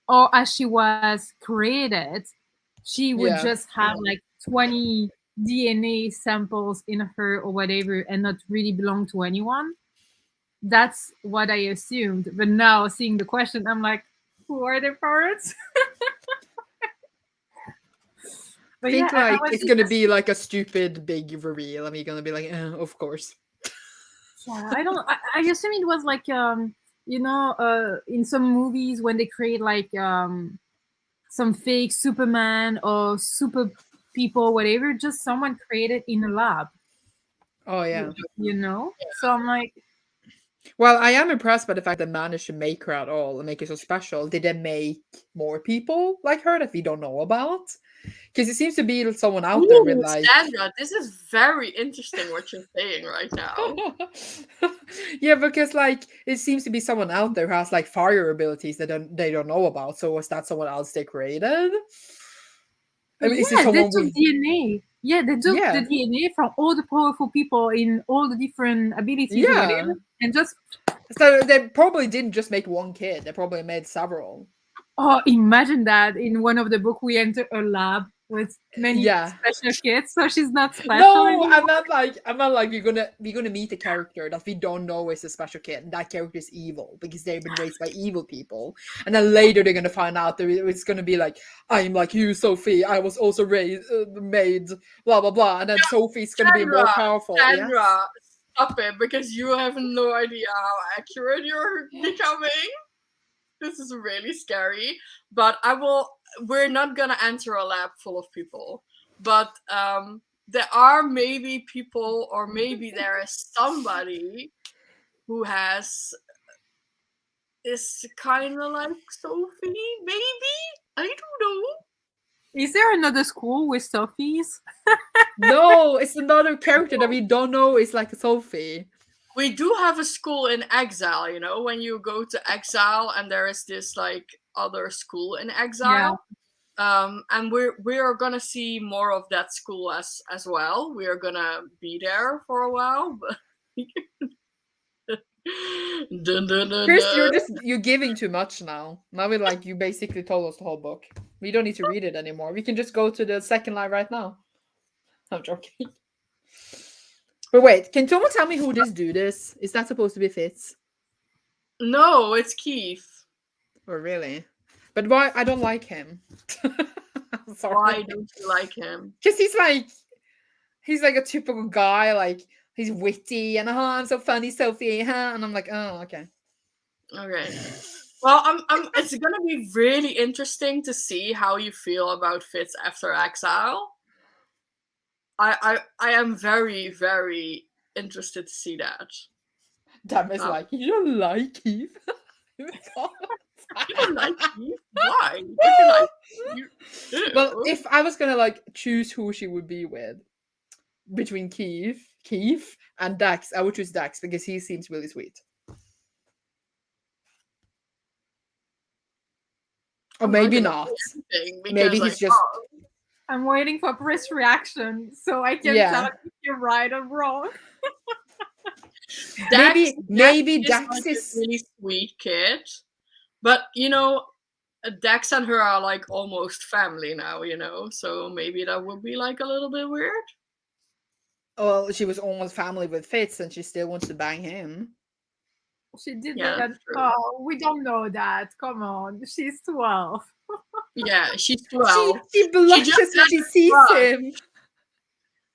or as she was created, she would just have like 20 DNA samples in her or whatever and not really belong to anyone. That's what I assumed. But now seeing the question, I'm like, who are their parents? I think like it's gonna be like a stupid big reveal, and we're gonna be like, of course. Yeah, I assume it was like in some movies when they create like some fake Superman or super people, whatever, just someone created in a lab. Oh yeah. So I'm like, well, I am impressed by the fact that they managed to make her at all and make her so special. Did they make more people like her that we don't know about? Because it seems to be someone out there with like Sandra, this is very interesting what you're saying right now. yeah, because like it seems to be someone out there who has like fire abilities that they don't know about. So was that someone else they created? I mean, is it someone they took DNA. Yeah, they took the DNA from all the powerful people in all the different abilities or whatever, and just so they probably didn't just make one kid. They probably made several. Oh, imagine that in one of the book we enter a lab with many special kids, so she's not special. No, anymore. I'm not like we're gonna meet a character that we don't know is a special kid, and that character is evil because they've been raised by evil people, and then later they're gonna find out that it's gonna be like, I'm like you, Sophie. I was also raised, made, blah blah blah, and then Sophie's gonna be more powerful. Sandra, stop it, because you have no idea how accurate you're becoming. This is really scary, but we're not gonna enter a lab full of people, but there are maybe people, or maybe there is somebody who is kind of like Sophie, maybe? I don't know. Is there another school with Sophies? No, it's another character that we don't know is like Sophie. We do have a school in Exile, when you go to Exile and there is this like other school in Exile. Yeah. And we are gonna see more of that school as well. We are gonna be there for a while, but Pris, you're giving too much now. Now we're like, you basically told us the whole book. We don't need to read it anymore. We can just go to the second line right now. I'm joking. But wait, can someone tell me who this dude is? Is that supposed to be Fitz? No, it's Keith. Oh, really? But why? I don't like him. Sorry. Why don't you like him? Because he's like a typical guy. Like, he's witty and I'm so funny, Sophie. And I'm like, oh, okay. Okay. Well, it's gonna be really interesting to see how you feel about Fitz after Exile. I am very, very interested to see that. Damn, it's like, you don't like Keith? You don't like Keith? Why? Well, if I was gonna like choose who she would be with between Keith and Dax, I would choose Dax because he seems really sweet. Or maybe not. Maybe he's just. I'm waiting for Pris' reaction so I can tell if you're right or wrong. Maybe Dax is a really sweet kid, but Dax and her are like almost family now, so maybe that would be like a little bit weird. Well, she was almost family with Fitz and she still wants to bang him. She did that. Oh, we don't know that. Come on, she's 12. Yeah, she's 12. She blushes when she sees him.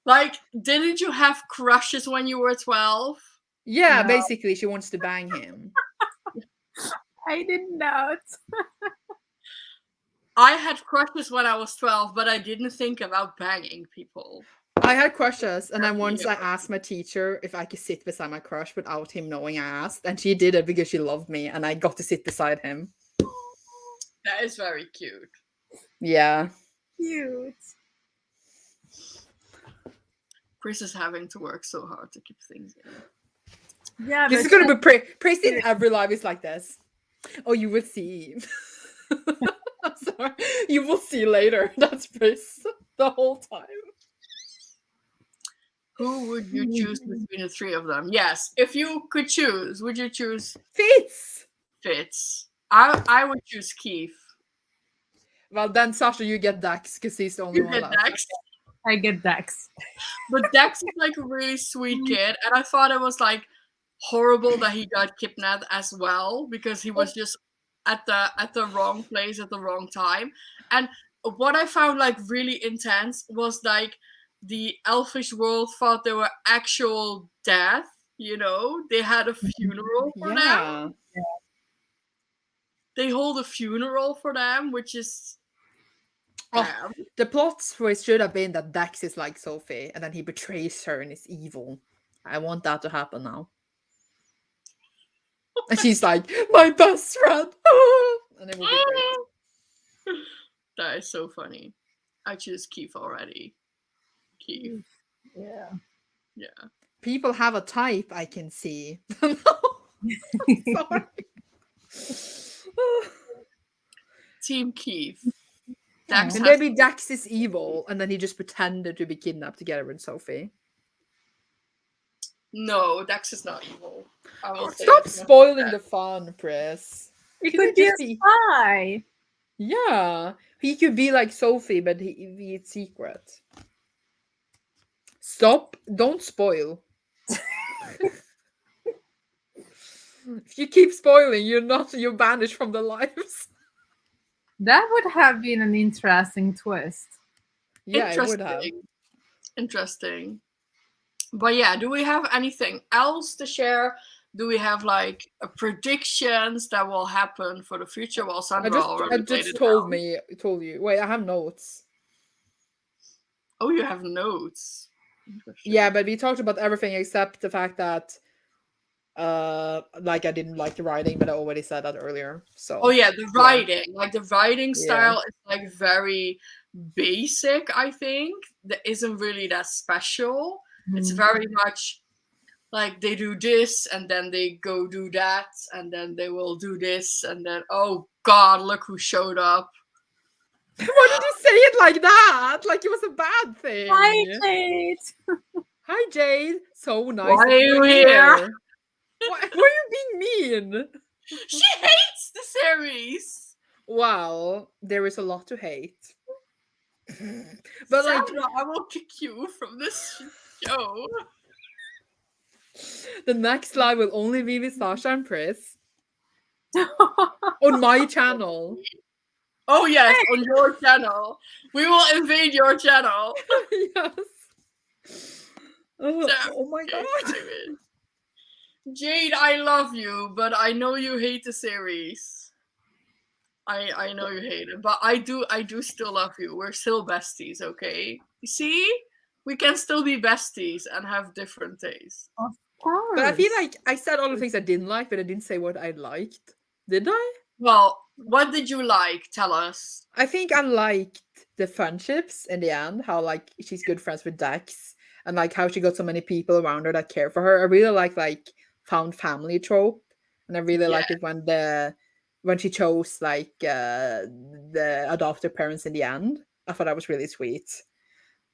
Like, didn't you have crushes when you were 12? Yeah, No. basically, she wants to bang him. I did not. I had crushes when I was 12, but I didn't think about banging people. I had crushes, and then once I Yeah. asked my teacher if I could sit beside my crush without him knowing I asked, and she did it because she loved me, and I got to sit beside him. That is very cute. Yeah. Cute. Pris is having to work so hard to keep things in. Yeah, This is gonna be praised in every life is like this. Oh, you will see. I'm sorry. You will see later. That's Pris the whole time. Who would you choose between the three of them? Yes, if you could choose, would you choose Fitz. Fitz? I would choose Keith. Well, then Sasha, you get Dax because he's the only You one get left. Dex. I get Dex. But Dex is like a really sweet kid, and I thought it was like horrible that he got kidnapped as well because he was just at the wrong place at the wrong time. And what I found like really intense was like the elfish world thought they were actual death. You know, they had a funeral for them. Yeah. They hold a funeral for them, which is Oh, the plot twist should have been that Dax is like Sophie and then he betrays her and is evil. I want that to happen now. And she's like, my best friend. And it will be great. That is so funny. I choose Keith already. Keith. Yeah. Yeah. People have a type I can see. Sorry. Team Keith. And maybe Dax is evil and then he just pretended to be kidnapped together with Sophie. No, Dax is not evil. I will say Stop it's not spoiling that. the fun, Pris. It He could could be a just be- spy. Yeah. He could be like Sophie, but it's secret. Stop. Don't spoil. If you keep spoiling, you're banished from the lives. That would have been an interesting twist. Yeah, it would have. Interesting. But yeah, do we have anything else to share? Do we have like predictions that will happen for the future? Well, Sandra already I laid just it told down. told you. Wait, I have notes. Oh, you have notes. Yeah, but we talked about everything except the fact that like I didn't like the writing, but I already said that earlier. So Oh yeah, the writing. Like the writing Yeah. style is like very basic, I think. That isn't really that special. It's very much like they do this and then they go do that and then they will do this and then oh god, look who showed up. Why did you say it like that? Like it was a bad thing. Hi, Jade. Hi, Jade. So nice. Why that are you you're here? Why are you being mean? She hates the series. Well, there is a lot to hate. But like Sandra, I will kick you from this show. the next live will only be with Sasha and Pris on my channel. Oh yes, on your channel. We will invade your channel. Yes. Oh my god. Jade, I love you, but I know you hate the series. I know you hate it, but I do still love you. We're still besties, okay? You see? We can still be besties and have different tastes. Of course. But I feel like I said all the things I didn't like, but I didn't say what I liked. Did I? Well, what did you like? Tell us. I think I liked the friendships in the end, how like she's good friends with Dex and like how she got so many people around her that care for her. I really like found family trope. And I really like it when she chose like the adoptive parents in the end. I thought that was really sweet.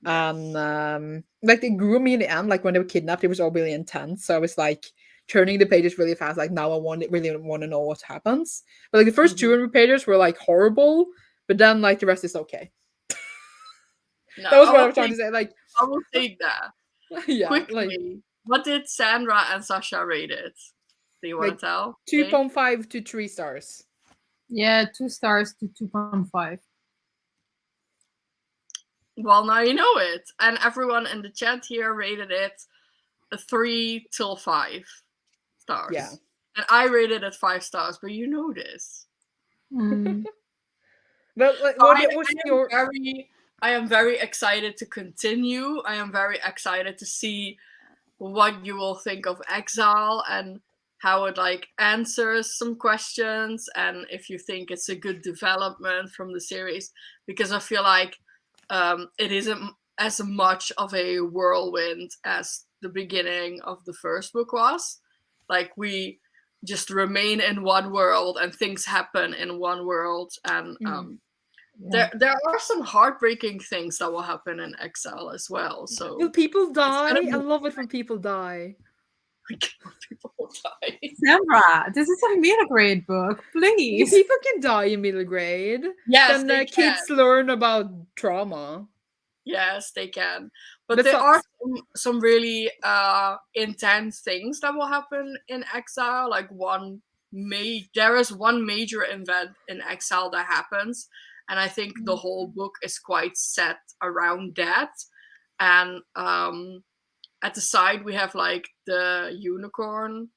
Like they grew me in the end, like when they were kidnapped, it was all really intense. So I was like turning the pages really fast. Like now I really want to know what happens. But like the first 200 pages were like horrible, but then like the rest is okay. No, That was what I was trying to say. Like I will take that. yeah, Quickly, like what did Sandra and Sasha rate it? Do you want to tell? 2.5 to 3 stars. Yeah, 2 stars to 2.5. Well, now you know it. And everyone in the chat here rated it a 3 till 5 stars. Yeah. And I rated it 5 stars, but you know this. Mm. But like, I am very excited to continue. I am very excited to see what you will think of Exile and how it like answers some questions, and if you think it's a good development from the series, because I feel like it isn't as much of a whirlwind as the beginning of the first book was. Like, we just remain in one world and things happen in one world, and there are some heartbreaking things that will happen in Exile as well. So will people die? gonna be- I love it when people die. people will die. Sandra, this is a middle grade book, please. People can die in middle grade. Yes, Then they kids can. learn about trauma. Yes, they can. But But there some- are some really intense things that will happen in Exile. Like there is one major event in Exile that happens, and I think the whole book is quite set around that. And at the side we have like the unicorn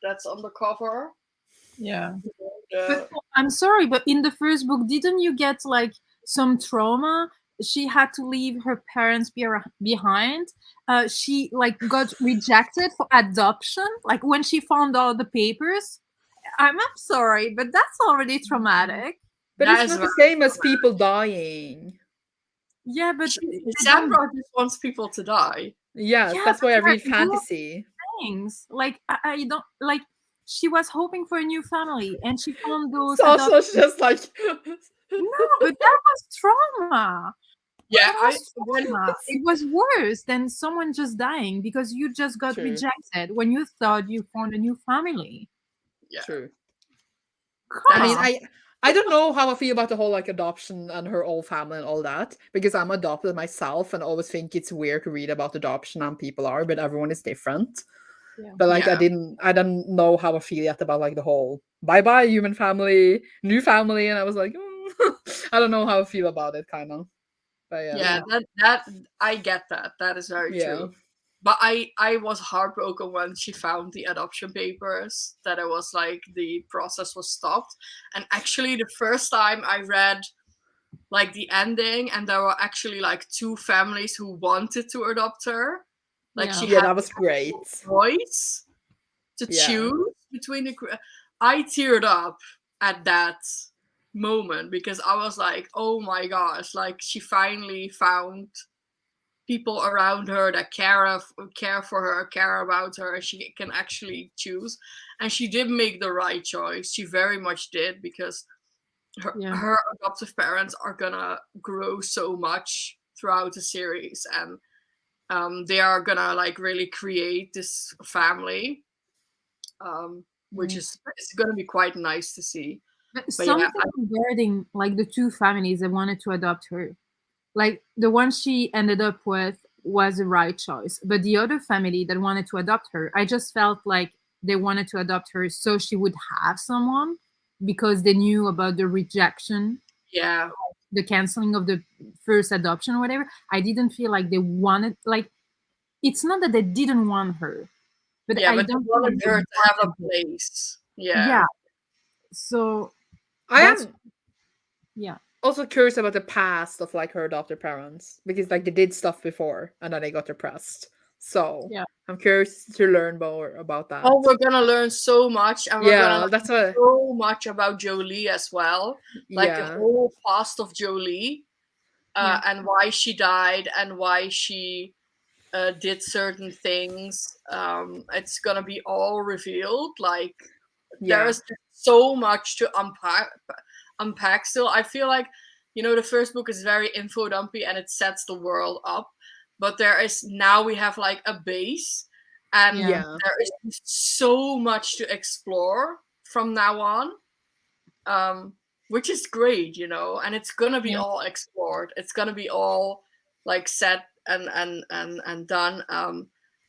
that's on the cover. Yeah. The- But I'm sorry, but in the first book, didn't you get like some trauma? She had to leave her parents behind. She like got rejected for adoption. Like when she found out the papers. I'm sorry, but that's already traumatic. but That it's is not the same as people dying. Yeah, but Sandra just wants people to die. Yes, Yeah, that's why I but read there are fantasy. things like I don't like. She was hoping for a new family, and she found those. Sasha's just like No, but that was trauma. Yeah, That was trauma. It was worse than someone just dying because you just got True. rejected when you thought you found a new family. yeah. True. Come I mean, on. I don't know how I feel about the whole like adoption and her old family and all that, because I'm adopted myself and always think it's weird to read about adoption and people are, but everyone is different. Yeah. But like Yeah. I don't know how I feel yet about like the whole bye human family, new family, and I was like, I don't know how I feel about it, kind of. But Yeah, that I get that. That is very Yeah. true. But I was heartbroken when she found the adoption papers, that it was like the process was stopped. And actually the first time I read like the ending, and there were actually like 2 families who wanted to adopt her. Like Yeah. she Yeah, had that was great. choice to Yeah. choose between I teared up at that moment because I was like, oh my gosh, like she finally found people around her that care for her, care about her. She can actually choose, and she did make the right choice. She very much did, because her adoptive parents are gonna grow so much throughout the series, and they are gonna like really create this family, which is it's gonna be quite nice to see. But But yeah, something regarding like the 2 families that wanted to adopt her, like the one she ended up with was the right choice, but the other family that wanted to adopt her, I just felt like they wanted to adopt her so she would have someone because they knew about the rejection, yeah, the canceling of the first adoption or whatever. I didn't feel like they wanted, like, it's not that they didn't want her, but yeah, I but they don't feel wanted like her they to have a wanted her. place. Yeah. Yeah. So I that's am yeah. also curious about the past of like her adopted parents, because like they did stuff before and then they got depressed. So Yeah. I'm curious to learn more about that. Oh, we're gonna learn so much, and we're gonna Yeah, learn that's what. so much about Jolie as well. Like the Yeah, whole past of Jolie, Yeah. and why she died and why she did certain things. It's gonna be all revealed. Like there yeah, is so much to unpack still. I feel like, the first book is very info dumpy and it sets the world up, but now we have like a base, and yeah. there is so much to explore from now on, which is great, and it's gonna be Yeah. all explored. It's gonna be all like set and done.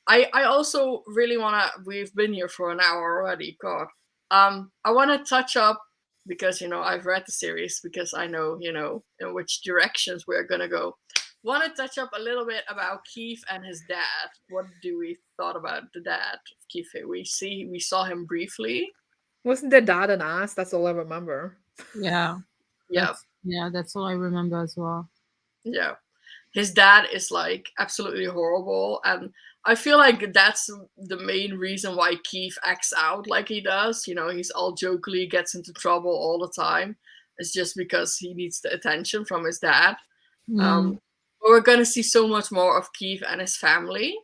I also really wanna. We've been here for an hour already. God. I want to touch up, because I've read the series, because I know in which directions we're gonna go. want to touch up a little bit about Keith and his dad. What do we thought about the dad of Keith? We saw him briefly. Wasn't their dad an ass? That's all I remember. Yeah. Yeah, That's all I remember as well. yeah. His dad is like absolutely horrible, and I feel like that's the main reason why Keith acts out like he does. You know, he's all jokily, gets into trouble all the time. It's just because he needs the attention from his dad. Mm. But we're gonna see so much more of Keith and his family.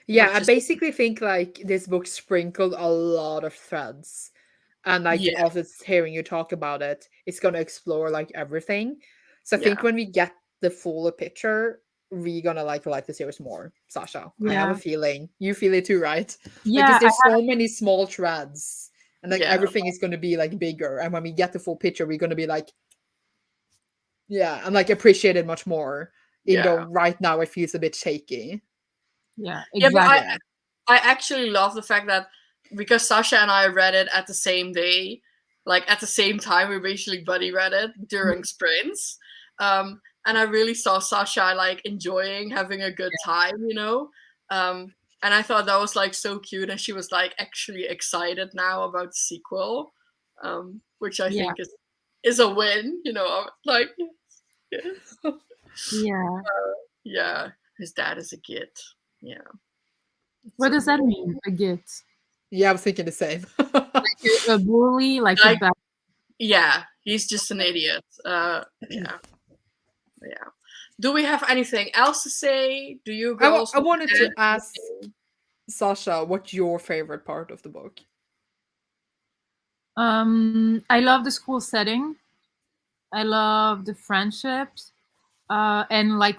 Yeah, I Which is- basically think like this book sprinkled a lot of threads. And like Yeah. after hearing you talk about it, it's gonna explore like everything. So I think Yeah. when we get the fuller picture, we're gonna like the series more. Sasha, I have a Yeah. feeling you feel it too, right? Like, Yeah, 'cause there's so many small threads, and like Yeah. everything is gonna be like bigger. And when we get the full picture, we're gonna be like, yeah, and like appreciate it much more. Even though Yeah. right now it feels a bit shaky. yeah, Yeah, but exactly. I actually love the fact that because Sasha and I read it at the same day, like at the same time, we basically buddy read it during sprints. And I really saw Sasha like enjoying having a good time, you know. And I thought that was like so cute, and she was like actually excited now about the sequel, which I Yeah. think is a win, you know. Like, yes. Yeah. Yeah, his dad is a git. Yeah. What So does that good. mean? A git? Yeah, I was thinking the same. A bully, like a Like- bad. Yeah, he's just an idiot. Yeah. Do we have anything else to say? Do you girls? I wanted to add ask anything? Sasha, what's your favorite part of the book? I love the school setting. I love the friendships. And like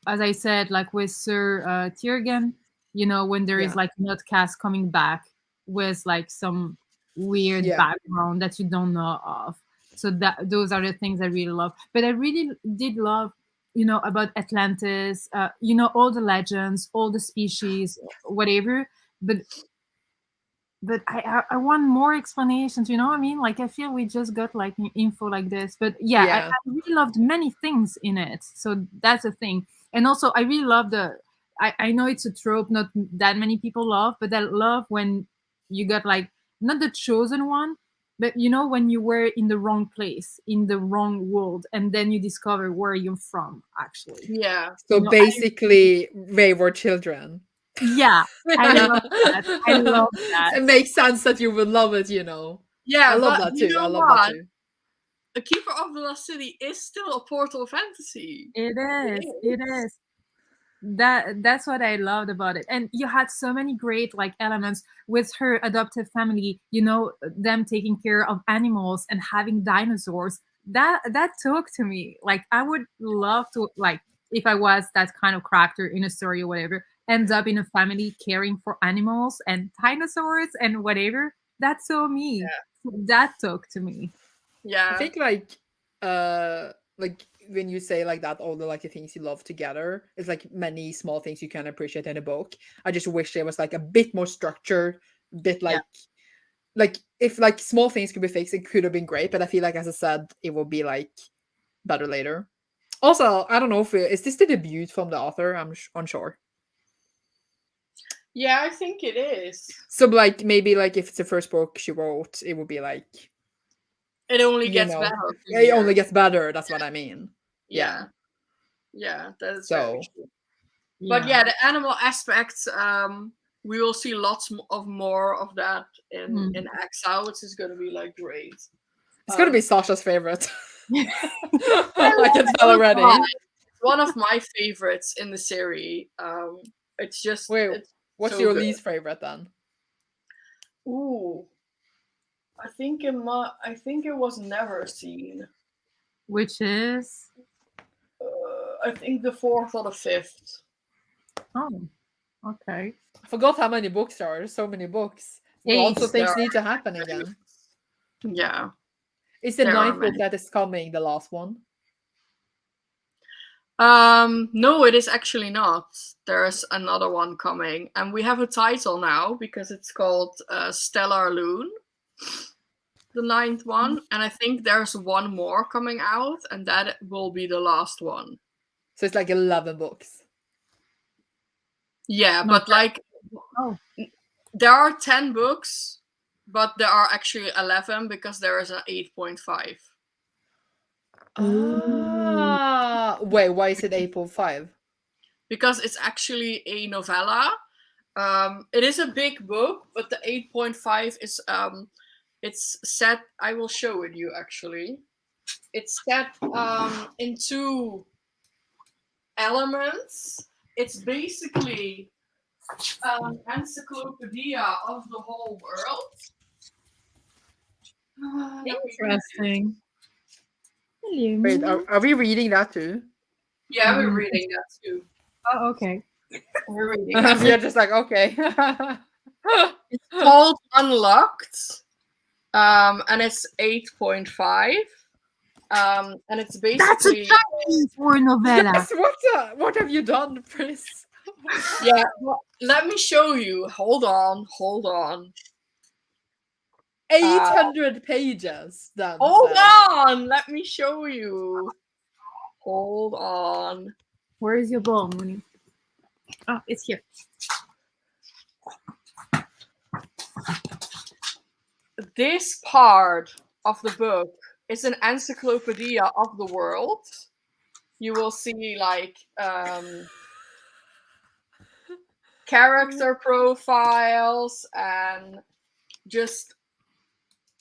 as I said, like with Sir Tiergan, you know, when there is Yeah. like Nutcast coming back with like some weird Yeah. background that you don't know of. So that those are the things I really love. But I really did love, you know, about Atlantis, you know, all the legends, all the species, whatever. But I want more explanations, you know what I mean? Like I feel we just got like info like this. But yeah, Yeah. I really loved many things in it. So that's the thing. And also I really love I know it's a trope not that many people love, but I love when you got like not the chosen one, but you know when you were in the wrong place, in the wrong world, and then you discover where you're from actually. Yeah. So You know, basically, wayward children. Yeah, I love that. I love that. It makes sense that you would love it, you know. Yeah, I love but that you too. know I love what? that too. A Keeper of the Lost City is still a portal fantasy. It is. It is. That's what I loved about it. And you had so many great like elements with her adoptive family, you know, them taking care of animals and having dinosaurs. That talked to me. Like I would love to like if I was that kind of character in a story or whatever, end up in a family caring for animals and dinosaurs and whatever. That's so me. That talked to me. Yeah. I think like when you say like that, all the like the things you love together, it's like many small things you can appreciate in a book. I just wish there was like a bit more structure, bit like if like small things could be fixed, it could have been great. But I feel like, as I said, it will be like better later. Also, I don't know if is this the debut from the author? I'm unsure. Yeah, I think it is. So like maybe like if it's the first book she wrote, it would be like It only you gets know, better. from it only here. gets better. That's what I mean. Yeah. Yeah, that is So- very true. But yeah, the animal aspects, we will see lots of more of that in Exile, which is going to be like great. It's gonna be Sasha's favorite. I can tell already. One of my favorites in the series. It's just Wait, it's what's so your good. least favorite then? Ooh, I think it was Never Seen. Which is I think the fourth or the fifth. oh, okay. I forgot how many books there are. There's so many books. Eight. Lots of things There need to happen again. Yeah. Is the There are ninth book many. that is coming the last one? No, it is actually not. There's another one coming, and we have a title now because it's called Stellar Loon. the 9th one, and I think there's one more coming out, and that will be the last one. So it's like 11 books. Yeah, but like there are 10 books, but there are actually 11 because there is an 8.5. Wait, why is it 8.5? Because it's actually a novella. It is a big book, but the 8.5 is it's set. I will show it you actually. It's set in 2 elements. It's basically an encyclopedia of the whole world. Interesting. Wait, are we reading that too? Yeah, we're reading that too. Oh, okay. We're reading. We're just like, okay. It's called Unlocked, and it's 8.5. And it's basically That's a Chinese for novella. Yes, what have you done, Pris? yeah. Well, let me show you. Hold on. 800 pages. Then Hold said. on. Let me show you. Hold on. Where is your ball, Mooney? Oh, it's here. This part of the book is an encyclopedia of the world. You will see like character profiles and just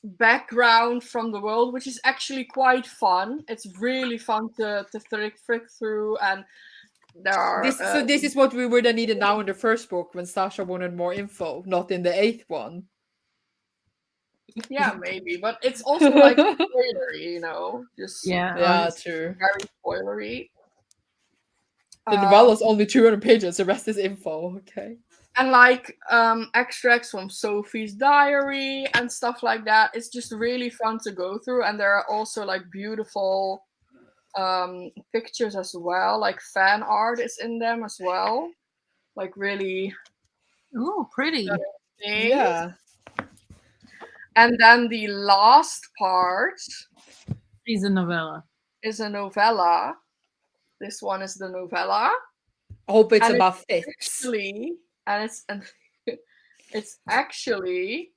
background from the world, which is actually quite fun. It's really fun to flick through, and there are So this is what we would have needed now in the first book when Sasha wanted more info, not in the 8th one. yeah, maybe, but it's also like spoilery, you know, just yeah, true. very spoilery. The novella is only 200 pages. The rest is info. Okay. And like extracts from Sophie's diary and stuff like that. It's just really fun to go through, and there are also like beautiful pictures as well. Like fan art is in them as well. Like really pretty. Yeah. And then the last part is a novella. This one is the novella. I hope it's about fits. It's actually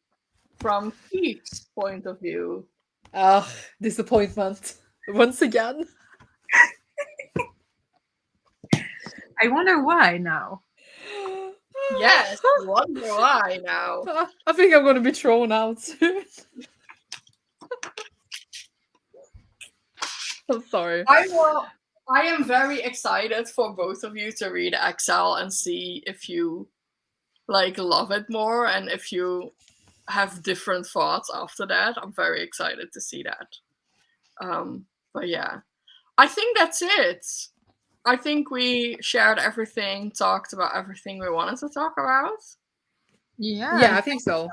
from Keith's point of view. Disappointment once again. I wonder why now. Yes, I wonder why now. I think I'm going to be thrown out soon. I'm sorry. I am very excited for both of you to read Exile and see if you like love it more and if you have different thoughts after that. I'm very excited to see that. But yeah, I think that's it. I think we shared everything, talked about everything we wanted to talk about. Yeah, I think so.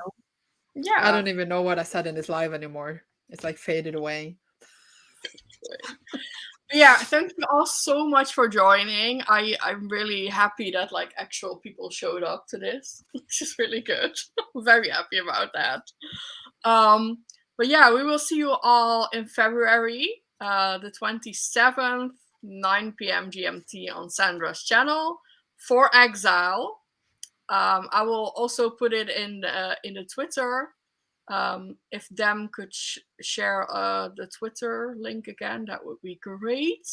Yeah. I don't even know what I said in this live anymore. It's like faded away. Yeah, thank you all so much for joining. I'm really happy that like actual people showed up to this, which is really good. I'm very happy about that. But yeah, we will see you all in February, the 27th, 9 p.m. GMT on Sandra's channel for Exile. I will also put it in the Twitter. If Dem could share the Twitter link again, that would be great.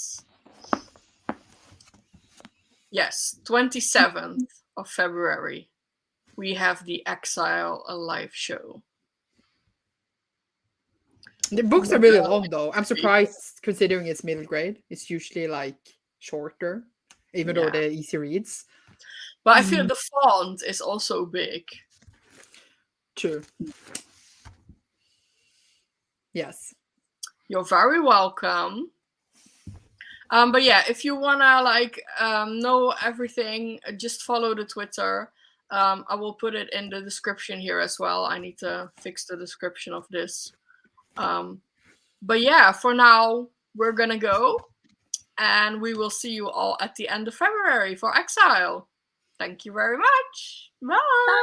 Yes, 27th of February, we have the Exile live show. The books are really long, though. I'm surprised considering it's middle grade. It's usually like shorter, even though they're easy reads. But I feel the font is also big. True. Yes. You're very welcome. But yeah, if you wanna like know everything, just follow the Twitter. I will put it in the description here as well. I need to fix the description of this. But yeah, for now, we're gonna go. And we will see you all at the end of February for Exile. Thank you very much. Bye.